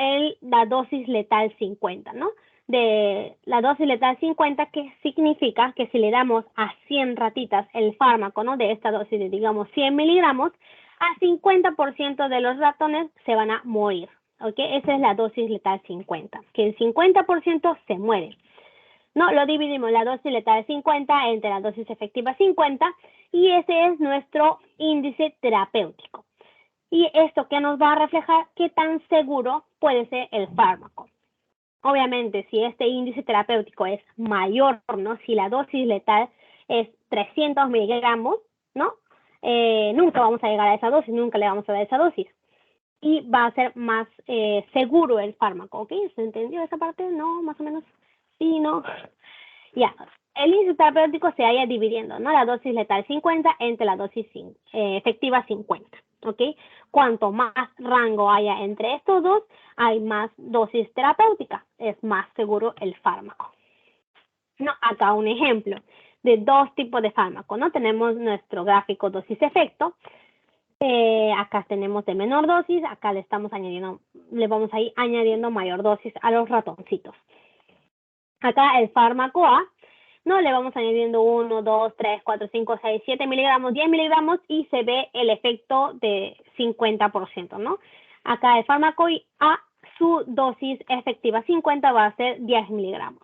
la dosis letal 50, ¿no? De la dosis letal 50, que significa que si le damos a 100 ratitas el fármaco, ¿no? De esta dosis de, digamos, 100 miligramos, a 50% de los ratones se van a morir, ¿ok? Esa es la dosis letal 50, que el 50% se muere. No, lo dividimos la dosis letal 50 entre la dosis efectiva 50, y ese es nuestro índice terapéutico. Y esto que nos va a reflejar qué tan seguro puede ser el fármaco. Obviamente, si este índice terapéutico es mayor, ¿no? Si la dosis letal es 300 miligramos, ¿no? Nunca vamos a llegar a esa dosis, nunca le vamos a dar esa dosis. Y va a ser más seguro el fármaco, ¿ok? ¿Se entendió esa parte? ¿No? ¿Más o menos? Sí, ¿no? Ya. El índice terapéutico se vaya dividiendo, ¿no? La dosis letal 50 entre la dosis efectiva 50, ¿ok? Cuanto más rango haya entre estos dos, hay más dosis terapéutica, es más seguro el fármaco. No, acá un ejemplo de dos tipos de fármaco, ¿no? Tenemos nuestro gráfico dosis-efecto. Acá tenemos de menor dosis, acá le vamos a ir añadiendo mayor dosis a los ratoncitos. Acá el fármaco A, no, le vamos añadiendo 1, 2, 3, 4, 5, 6, 7 miligramos, 10 miligramos, y se ve el efecto de 50%, ¿no? Acá el fármaco A, su dosis efectiva 50 va a ser 10 miligramos.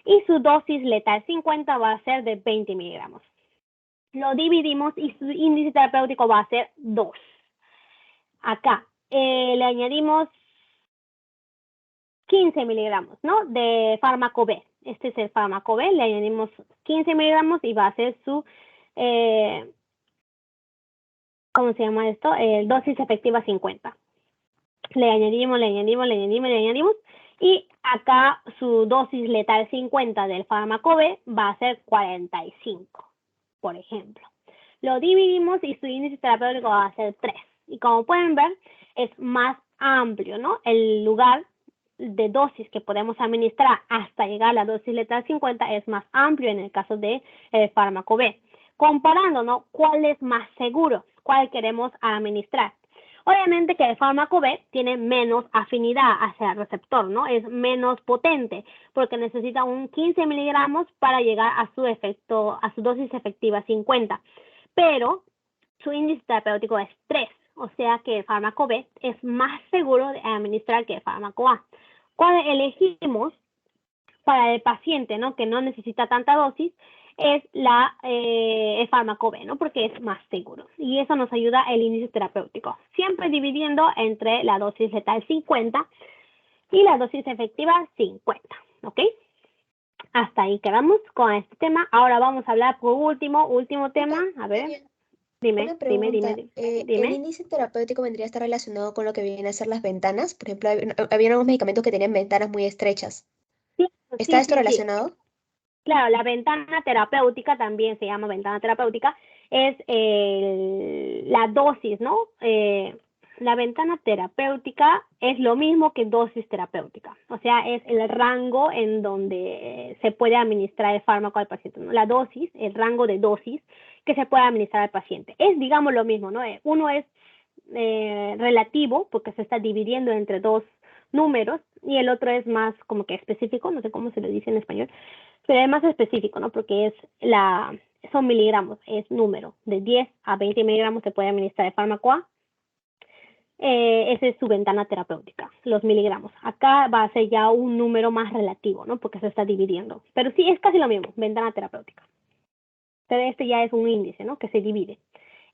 Y su dosis letal 50 va a ser de 20 miligramos. Lo dividimos y su índice terapéutico va a ser 2. Acá le añadimos 15 miligramos, ¿no? De fármaco B. Este es el fármaco B, le añadimos 15 miligramos y va a ser su, ¿cómo se llama esto? Dosis efectiva 50. Le añadimos, y acá su dosis letal 50 del fármaco B va a ser 45, por ejemplo. Lo dividimos y su índice terapéutico va a ser 3. Y como pueden ver, es más amplio, ¿no? El lugar de dosis que podemos administrar hasta llegar a la dosis letal 50 es más amplio en el caso de fármaco B. Comparando, ¿no? ¿Cuál es más seguro? ¿Cuál queremos administrar? Obviamente que el fármaco B tiene menos afinidad hacia el receptor, ¿no? Es menos potente porque necesita un 15 miligramos para llegar a su efecto, a su dosis efectiva 50. Pero su índice terapéutico es 3. O sea que el fármaco B es más seguro de administrar que el fármaco A. ¿Cuál elegimos para el paciente, ¿no? Que no necesita tanta dosis? Es el fármaco B, ¿no? Porque es más seguro. Y eso nos ayuda el índice terapéutico. Siempre dividiendo entre la dosis letal 50 y la dosis efectiva 50, ¿ok? Hasta ahí quedamos con este tema. Ahora vamos a hablar por último tema. A ver. Dime, Una dime, pregunta, dime, ¿el dime. índice terapéutico vendría a estar relacionado con lo que vienen a ser las ventanas? Por ejemplo, había unos medicamentos que tenían ventanas muy estrechas. Sí, ¿Está sí, esto sí, sí. relacionado? Claro, la ventana terapéutica también se llama ventana terapéutica, es la dosis, ¿no? La ventana terapéutica es lo mismo que dosis terapéutica, o sea, es el rango en donde se puede administrar el fármaco al paciente, ¿no? La dosis, el rango de dosis que se puede administrar al paciente. Es, digamos, lo mismo, ¿no? Uno es relativo porque se está dividiendo entre dos números y el otro es más como que específico, no sé cómo se le dice en español, pero es más específico, ¿no? Porque son miligramos, es número. De 10 a 20 miligramos se puede administrar el fármaco A. Esa es su ventana terapéutica, los miligramos. Acá va a ser ya un número más relativo, ¿no? Porque se está dividiendo. Pero sí, es casi lo mismo, ventana terapéutica. Pero este ya es un índice, ¿no? Que se divide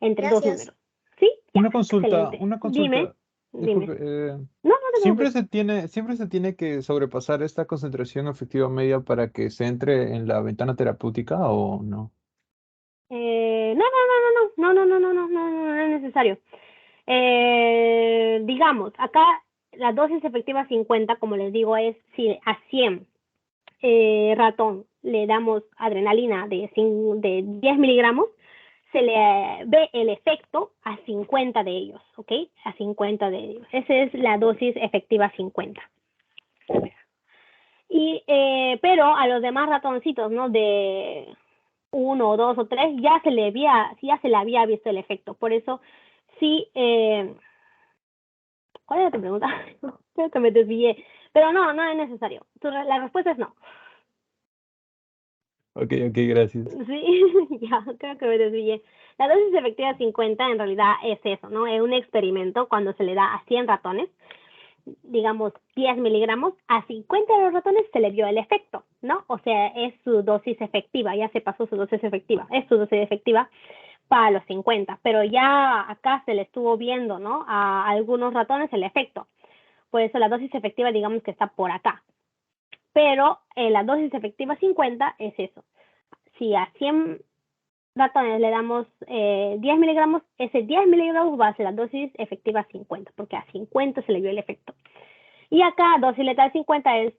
entre dos Gracias. números. ¿Sí? Ya, Una consulta, excelente. una Dime, consulta. dime. Disculpe, No, no te preocupes. siempre se tiene que sobrepasar esta concentración efectiva media para que se entre en la ventana terapéutica o no? No es necesario. Digamos, acá la dosis efectiva 50, como les digo, es si a 100 ratón le damos adrenalina de 10 miligramos, se le ve el efecto a 50 de ellos, ¿ok? A 50 de ellos. Esa es la dosis efectiva 50. Pero a los demás ratoncitos, ¿no? De 1, 2 o 3, ya se le había visto el efecto. Por eso, sí, ¿cuál era tu pregunta? Creo que me desvié. Pero no es necesario. La respuesta es no. Ok, ok, gracias. Sí, ya, creo que me desvié. La dosis efectiva 50 en realidad es eso, ¿no? Es un experimento cuando se le da a 100 ratones, digamos 10 miligramos, a 50 de los ratones se le vio el efecto, ¿no? O sea, es su dosis efectiva, ya se pasó su dosis efectiva, es su dosis efectiva para los 50, pero ya acá se le estuvo viendo, ¿no? A algunos ratones el efecto. Por eso la dosis efectiva, digamos que está por acá. Pero la dosis efectiva 50 es eso. Si a 100 ratones le damos 10 miligramos, ese 10 miligramos va a ser la dosis efectiva 50, porque a 50 se le vio el efecto. Y acá dosis letal 50 es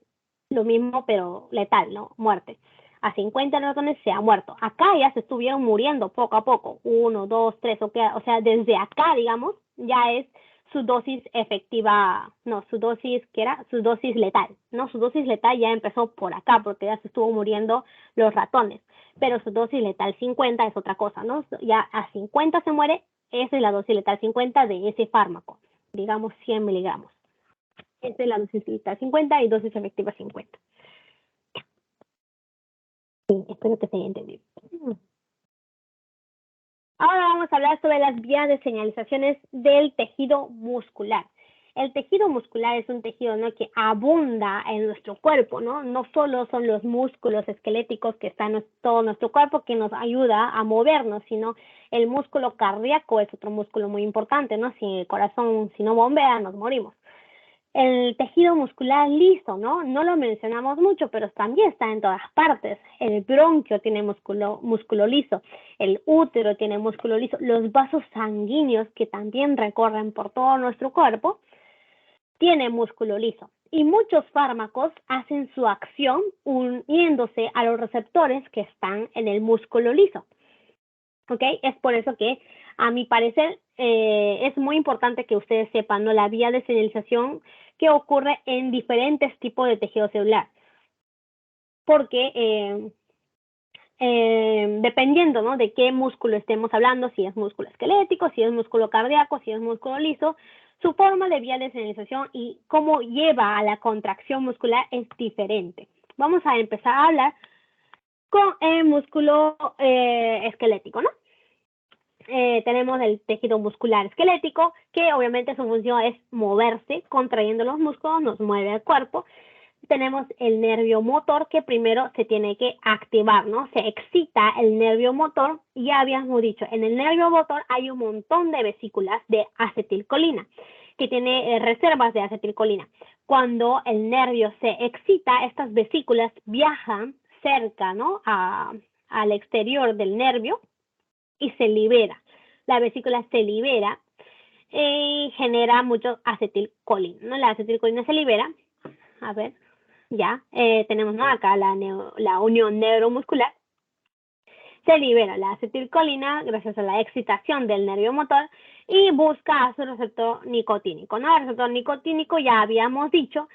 lo mismo, pero letal, ¿no? Muerte. A 50 ratones se ha muerto. Acá ya se estuvieron muriendo poco a poco. 1, 2, 3, o sea, desde acá, digamos, ya es su dosis efectiva, no, su dosis, ¿qué era? Su dosis letal, ¿no? Su dosis letal ya empezó por acá, porque ya se estuvo muriendo los ratones. Pero su dosis letal 50 es otra cosa, ¿no? Ya a 50 se muere, esa es la dosis letal 50 de ese fármaco, digamos 100 miligramos. Esa es la dosis letal 50 y dosis efectiva 50. Sí, espero que se haya entendido. Ahora vamos a hablar sobre las vías de señalizaciones del tejido muscular. El tejido muscular es un tejido, ¿no?, que abunda en nuestro cuerpo, ¿no? No solo son los músculos esqueléticos que están en todo nuestro cuerpo que nos ayuda a movernos, sino el músculo cardíaco es otro músculo muy importante, ¿no? Si el corazón, si no bombea, nos morimos. El tejido muscular liso, ¿no? No lo mencionamos mucho, pero también está en todas partes. El bronquio tiene músculo liso, el útero tiene músculo liso, los vasos sanguíneos que también recorren por todo nuestro cuerpo tienen músculo liso. Y muchos fármacos hacen su acción uniéndose a los receptores que están en el músculo liso. ¿Ok? Es por eso que, a mi parecer, es muy importante que ustedes sepan, ¿no?, la vía de señalización que ocurre en diferentes tipos de tejido celular. Porque dependiendo, ¿no?, de qué músculo estemos hablando, si es músculo esquelético, si es músculo cardíaco, si es músculo liso, su forma de vía de señalización y cómo lleva a la contracción muscular es diferente. Vamos a empezar a hablar con el músculo esquelético, ¿no? Tenemos el tejido muscular esquelético, que obviamente su función es moverse, contrayendo los músculos, nos mueve el cuerpo. Tenemos el nervio motor, que primero se tiene que activar, ¿no? Se excita el nervio motor. Ya habíamos dicho, en el nervio motor hay un montón de vesículas de acetilcolina, que tiene reservas de acetilcolina. Cuando el nervio se excita, estas vesículas viajan cerca, ¿no?, al exterior del nervio y se libera. la vesícula se libera y genera mucho acetilcolina, ¿no? La acetilcolina se libera, a ver, ya, tenemos, ¿no? Acá la unión neuromuscular. Se libera la acetilcolina gracias a la excitación del nervio motor y busca a su receptor nicotínico, ¿no? El receptor nicotínico ya habíamos dicho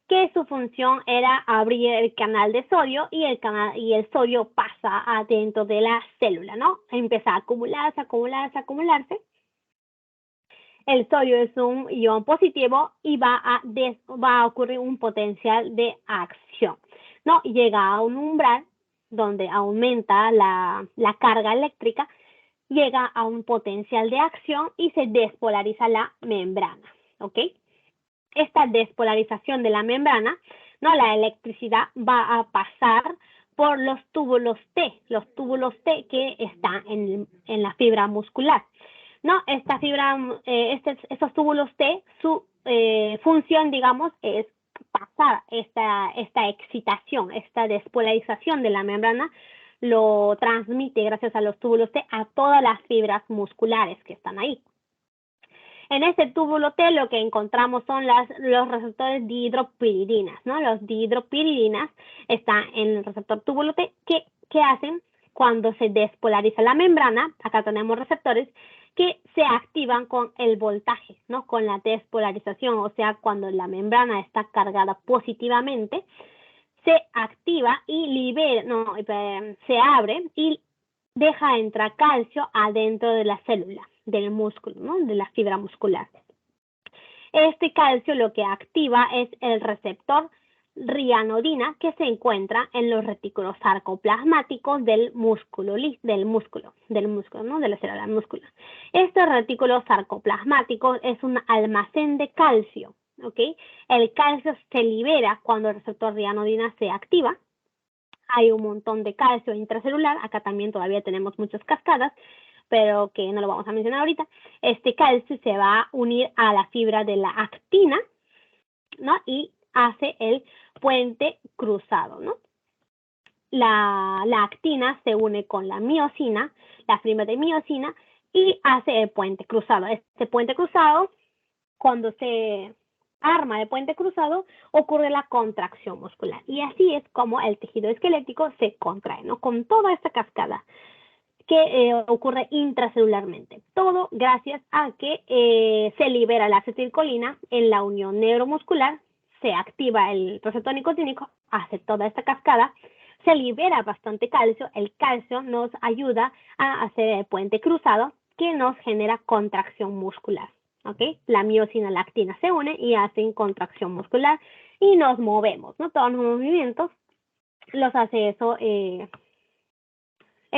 que su función era abrir el canal de sodio y el sodio pasa adentro de la célula, ¿no? Empieza a acumularse. El sodio es un ion positivo y va a ocurrir un potencial de acción, ¿no? Llega a un umbral donde aumenta la carga eléctrica, llega a un potencial de acción y se despolariza la membrana, ¿ok? Esta despolarización de la membrana, ¿no? La electricidad va a pasar por los túbulos T que están en la fibra muscular, ¿no? Esta fibra, estos túbulos T, su función, digamos, es pasar esta excitación, esta despolarización de la membrana, lo transmite gracias a los túbulos T a todas las fibras musculares que están ahí. En este túbulo T lo que encontramos son los receptores dihidropiridinas, ¿no? Los dihidropiridinas están en el receptor túbulo T que hacen cuando se despolariza la membrana. Acá tenemos receptores que se activan con el voltaje, ¿no? Con la despolarización, o sea, cuando la membrana está cargada positivamente, se activa y libera, se abre y deja entrar calcio adentro de la célula, del músculo, ¿no? De la fibra muscular. Este calcio lo que activa es el receptor rianodina que se encuentra en los retículos sarcoplasmáticos del músculo, ¿no? De la célula músculo. Estos retículos sarcoplasmáticos es un almacén de calcio, ¿ok? El calcio se libera cuando el receptor rianodina se activa. Hay un montón de calcio intracelular, acá también todavía tenemos muchas cascadas, pero que no lo vamos a mencionar ahorita. Este calcio se va a unir a la fibra de la actina, ¿no? Y hace el puente cruzado, ¿no? La actina se une con la miosina, la fibra de miosina, y hace el puente cruzado. Este puente cruzado, cuando se arma el puente cruzado, ocurre la contracción muscular. Y así es como el tejido esquelético se contrae, ¿no? Con toda esta cascada que ocurre intracelularmente. Todo gracias a que se libera la acetilcolina en la unión neuromuscular, se activa el receptor nicotínico, hace toda esta cascada, se libera bastante calcio, el calcio nos ayuda a hacer el puente cruzado que nos genera contracción muscular, ¿ok? La miosina, la actina se une y hacen contracción muscular y nos movemos, ¿no? Todos los movimientos los hace eso el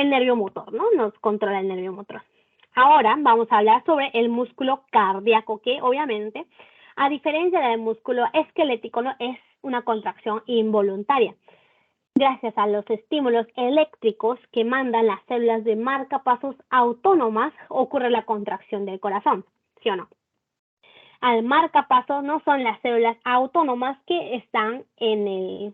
nervio motor, ¿no? Nos controla el nervio motor. Ahora vamos a hablar sobre el músculo cardíaco, que obviamente, a diferencia del músculo esquelético, no es una contracción involuntaria. Gracias a los estímulos eléctricos que mandan las células de marcapasos autónomas, ocurre la contracción del corazón, ¿sí o no? Al marcapasos no son las células autónomas que están en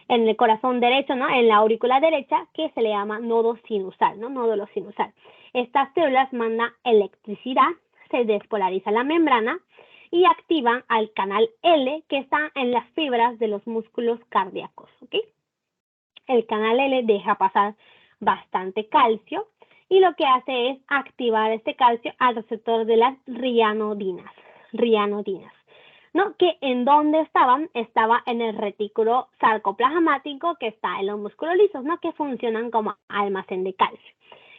el corazón derecho, ¿no? En la aurícula derecha, que se le llama nodo sinusal, ¿no? Nódulo sinusal. Estas células mandan electricidad, se despolariza la membrana y activan al canal L, que está en las fibras de los músculos cardíacos, ¿ok? El canal L deja pasar bastante calcio y lo que hace es activar este calcio al receptor de las rianodinas, ¿no? Que en dónde estaban, estaba en el retículo sarcoplasmático que está en los músculos lisos, ¿no? Que funcionan como almacén de calcio.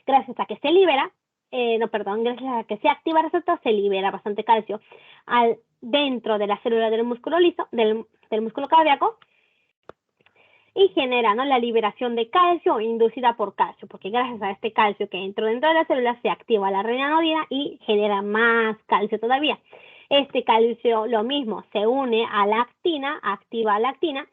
Gracias a que se libera, gracias a que se activa el receptor, se libera bastante calcio dentro de la célula del músculo liso, del músculo cardíaco, y genera, ¿no? La liberación de calcio inducida por calcio, porque gracias a este calcio que entró dentro de la célula se activa la rianodina y genera más calcio todavía. Este calcio, lo mismo, se une a la actina, activa la actina,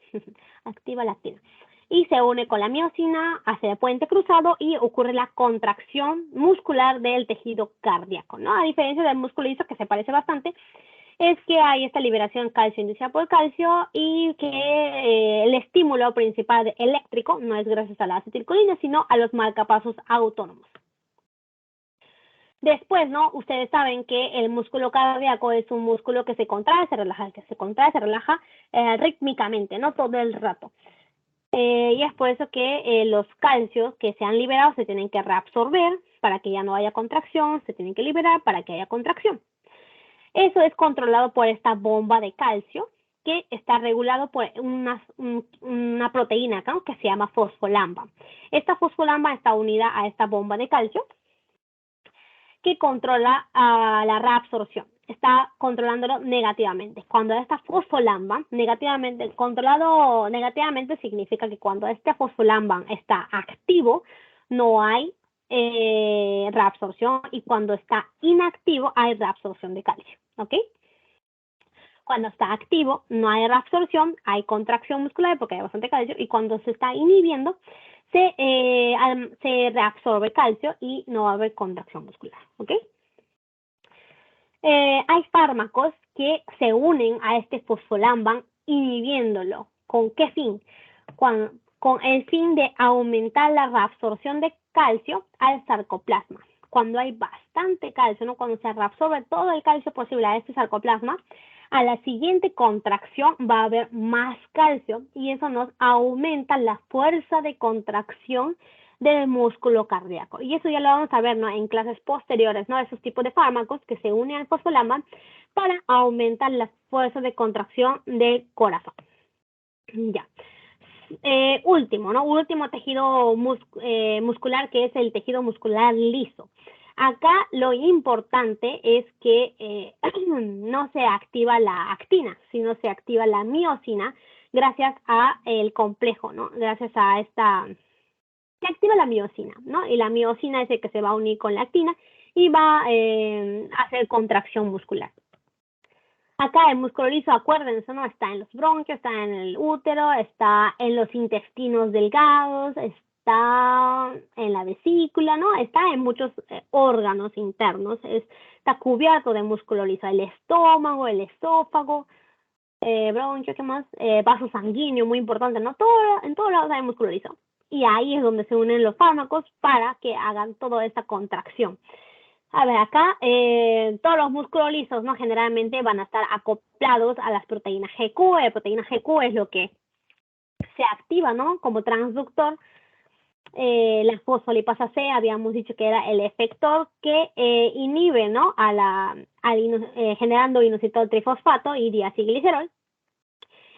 y se une con la miosina, hace el puente cruzado y ocurre la contracción muscular del tejido cardíaco, ¿no? A diferencia del músculo liso, que se parece bastante, es que hay esta liberación calcio inducida por calcio y que el estímulo principal eléctrico no es gracias a la acetilcolina, sino a los marcapasos autónomos. Después, ¿no? Ustedes saben que el músculo cardíaco es un músculo que se contrae, se relaja, rítmicamente, ¿no? Todo el rato. Y es por eso que los calcios que se han liberado se tienen que reabsorber para que ya no haya contracción, se tienen que liberar para que haya contracción. Eso es controlado por esta bomba de calcio que está regulado por una proteína acá, que se llama fosfolamba. Esta fosfolamba está unida a esta bomba de calcio que controla la reabsorción. Está controlándolo negativamente. Cuando esta fosfolamba, controlado negativamente significa que cuando este fosfolamba está activo, no hay reabsorción, y cuando está inactivo hay reabsorción de calcio, ¿ok? Cuando está activo no hay reabsorción, hay contracción muscular porque hay bastante calcio, y cuando se está inhibiendo se reabsorbe calcio y no va a haber contracción muscular, ¿ok? Hay fármacos que se unen a este fosfolamba inhibiéndolo. ¿Con qué fin? Con el fin de aumentar la reabsorción de calcio al sarcoplasma. Cuando hay bastante calcio, ¿no? Cuando se reabsorbe todo el calcio posible a este sarcoplasma, a la siguiente contracción va a haber más calcio, y eso nos aumenta la fuerza de contracción del músculo cardíaco. Y eso ya lo vamos a ver, ¿no? En clases posteriores, ¿no? Esos tipos de fármacos que se unen al fosfolamba para aumentar la fuerza de contracción del corazón. Ya. Último, ¿no? Último tejido muscular, que es el tejido muscular liso. Acá lo importante es que no se activa la actina, sino se activa la miosina gracias a el complejo, ¿no? Gracias a se activa la miosina, ¿no? Y la miosina es el que se va a unir con la actina y va a hacer contracción muscular. Acá el músculo liso, acuérdense, ¿no? Está en los bronquios, está en el útero, está en los intestinos delgados, está en la vesícula, ¿no? Está en muchos órganos internos, está cubierto de músculo liso, el estómago, el esófago, bronquio, ¿qué más? Vaso sanguíneo, muy importante, ¿no? En todos lados hay músculo liso. Y ahí es donde se unen los fármacos para que hagan toda esta contracción. A ver, acá todos los músculos lisos, ¿no? Generalmente van a estar acoplados a las proteínas GQ. La proteína GQ es lo que se activa, ¿no? Como transductor. La fosfolipasa C, habíamos dicho que era el efector que inhibe, ¿no? Generando inositol trifosfato y diacilglicerol.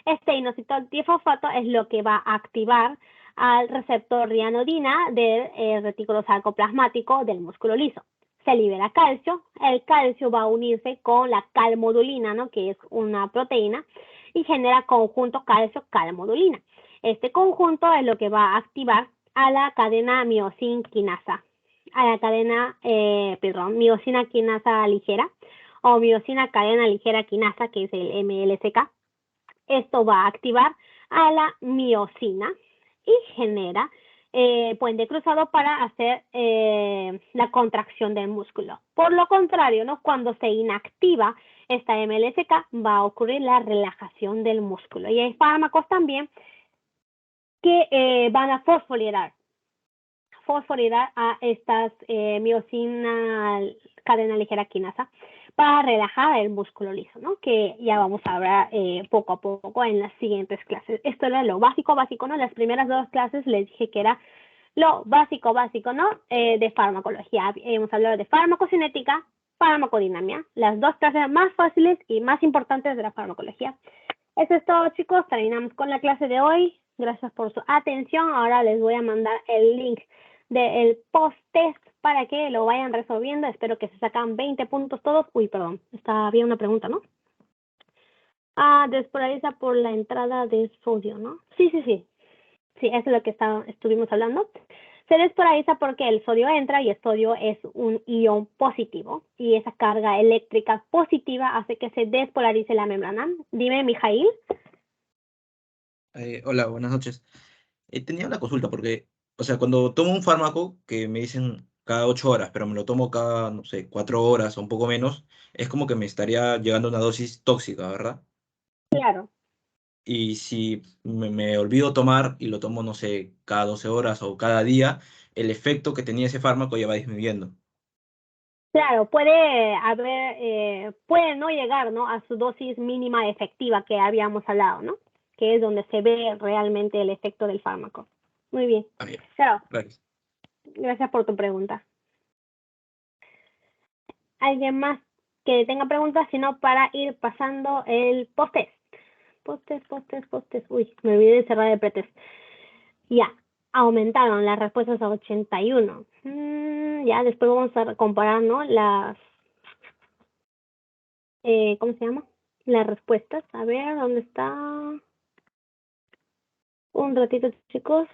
Este inositol trifosfato es lo que va a activar al receptor rianodina del retículo sarcoplasmático del músculo liso. Se libera calcio, el calcio va a unirse con la calmodulina, ¿no? Que es una proteína, y genera conjunto calcio-calmodulina. Este conjunto es lo que va a activar a la cadena miosina-quinasa, miosina quinasa ligera, o miosina cadena ligera quinasa, que es el MLCK. Esto va a activar a la miosina y genera puente cruzado para hacer la contracción del músculo. Por lo contrario, ¿no? Cuando se inactiva esta MLCK, va a ocurrir la relajación del músculo. Y hay fármacos también que van a fosforilar a estas miosina cadena ligera quinasa para relajar el músculo liso, ¿no? Que ya vamos a hablar poco a poco en las siguientes clases. Esto era lo básico, ¿no? Las primeras 2 clases les dije que era lo básico, ¿no? De farmacología. Hemos hablado de farmacocinética, farmacodinamia, las 2 clases más fáciles y más importantes de la farmacología. Eso es todo, chicos. Terminamos con la clase de hoy. Gracias por su atención. Ahora les voy a mandar el link del post-test para que lo vayan resolviendo. Espero que se sacan 20 puntos todos. Uy, perdón. Había una pregunta, ¿no? Despolariza por la entrada de sodio, ¿no? Sí. Sí, eso es lo que estuvimos hablando. Se despolariza porque el sodio entra y el sodio es un ion positivo. Y esa carga eléctrica positiva hace que se despolarice la membrana. Dime, Mijail. Hola, buenas noches. Tenía una consulta porque, o sea, cuando tomo un fármaco que me dicen cada 8 horas, pero me lo tomo cada, no sé, 4 horas o un poco menos, es como que me estaría llegando a una dosis tóxica, ¿verdad? Claro. Y si me olvido tomar y lo tomo, no sé, cada 12 horas o cada día, el efecto que tenía ese fármaco ya va disminuyendo. Claro, puede no llegar, ¿no? A su dosis mínima efectiva que habíamos hablado, ¿no? Que es donde se ve realmente el efecto del fármaco. Muy bien. Ah, ya, Claro, gracias. gracias por tu pregunta. ¿Alguien más que tenga preguntas? Si no, para ir pasando el post-test. Post-test. Uy, me olvidé de cerrar el pretest. Ya, aumentaron las respuestas a 81. Ya, después vamos a comparar, ¿no? ¿Cómo se llama? Las respuestas. A ver, ¿dónde está? Un ratito, chicos.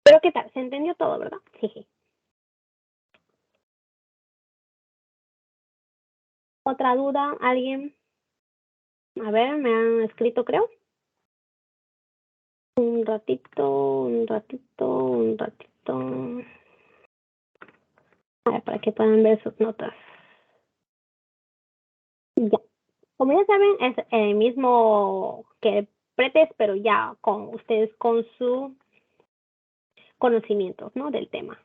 Pero, ¿qué tal? ¿Se entendió todo, verdad? Sí. ¿Otra duda? ¿Alguien? A ver, me han escrito, creo. Un ratito. A ver, para que puedan ver sus notas. Ya. Como ya saben, es el mismo que pretest, pero ya con ustedes con su conocimiento, ¿no? Del tema.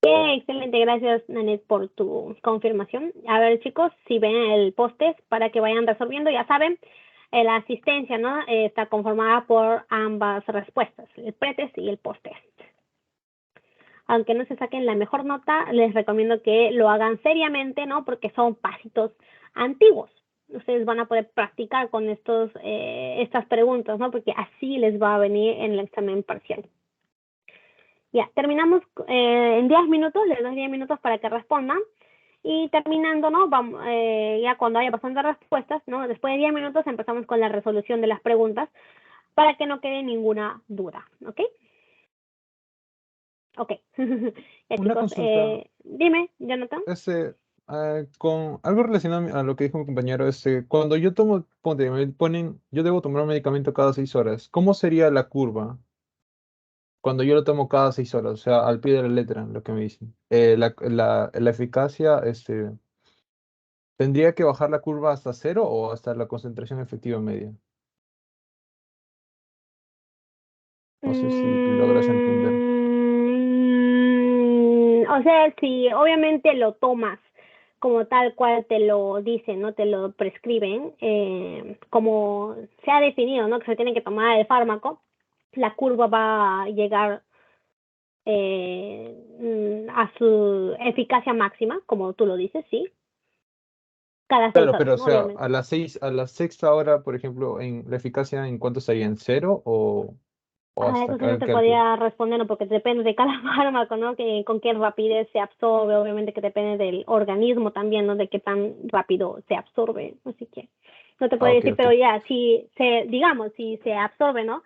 Excelente, gracias Nanette por tu confirmación. A ver, chicos, si ven el post-test para que vayan resolviendo, ya saben, la asistencia, ¿no? Está conformada por ambas respuestas, el pretest y el post-test. Aunque no se saquen la mejor nota, les recomiendo que lo hagan seriamente, ¿no? Porque son pasitos antiguos. Ustedes van a poder practicar con estas preguntas, ¿no? Porque así les va a venir en el examen parcial. Ya, terminamos en 10 minutos, les doy 10 minutos para que respondan. Y terminando, ¿no? Vamos, ya cuando haya bastante respuestas, ¿no? Después de 10 minutos empezamos con la resolución de las preguntas para que no quede ninguna duda, ¿ok? Ok. Ya, Una chicos, consulta. dime, Jonathan. Con algo relacionado a lo que dijo mi compañero, cuando yo tomo, ponte, me ponen, yo debo tomar un medicamento cada 6 horas. ¿Cómo sería la curva cuando yo lo tomo cada 6 horas? O sea, al pie de la letra, lo que me dicen. La eficacia, ¿tendría que bajar la curva hasta cero o hasta la concentración efectiva media? No sé si logras entender. O sea, si obviamente lo tomas como tal cual te lo dicen, ¿no? Te lo prescriben, como se ha definido, ¿no? Que se tiene que tomar el fármaco, la curva va a llegar a su eficacia máxima, como tú lo dices, ¿sí? Cada 6 Claro, horas, pero o ¿no? sea, Obviamente. a la sexta hora, por ejemplo, la eficacia, ¿en cuánto estaría? ¿En cero o A hasta eso sí no acá te qué altura? podía responder, ¿no? Porque depende de cada fármaco, ¿no? Que con qué rapidez se absorbe, obviamente que depende del organismo también, ¿no? De qué tan rápido se absorbe, así que no te Ah, puedo ok, decir, ok. pero ya, digamos, si se absorbe, ¿no?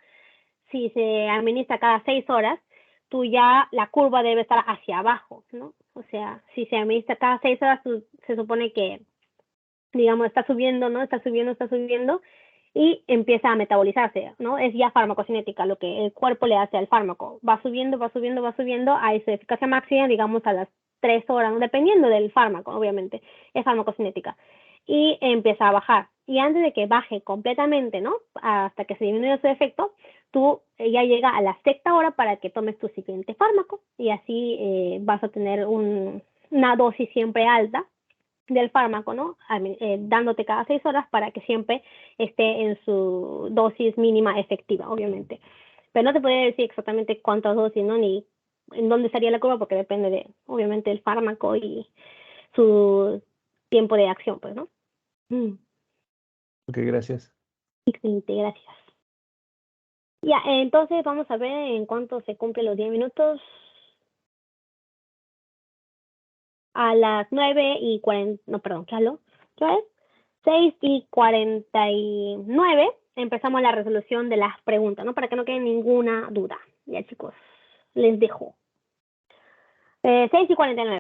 Si se administra cada 6 horas, tú ya, la curva debe estar hacia abajo, ¿no? O sea, si se administra cada 6 horas, se supone que, digamos, está subiendo, ¿no? Está subiendo, y empieza a metabolizarse, ¿no? Es ya farmacocinética lo que el cuerpo le hace al fármaco. Va subiendo a su eficacia máxima, digamos, a las 3 horas, ¿no? Dependiendo del fármaco, obviamente, es farmacocinética. Y empieza a bajar. Y antes de que baje completamente, ¿no? Hasta que se disminuya su efecto, tú ya llega a la sexta hora para que tomes tu siguiente fármaco y así vas a tener una dosis siempre alta del fármaco, ¿no? Dándote cada 6 horas para que siempre esté en su dosis mínima efectiva, obviamente. Pero no te podría decir exactamente cuántas dosis, ¿no? Ni en dónde estaría la curva porque depende de, obviamente, del fármaco y su tiempo de acción, pues, ¿no? Ok, gracias. Excelente, gracias. Ya, entonces vamos a ver en cuánto se cumplen los 10 minutos. A las 9:40, no, perdón, ¿qué hablo? ¿Qué es? 6:49 empezamos la resolución de las preguntas, ¿no? Para que no quede ninguna duda. Ya, chicos, les dejo. 6:49.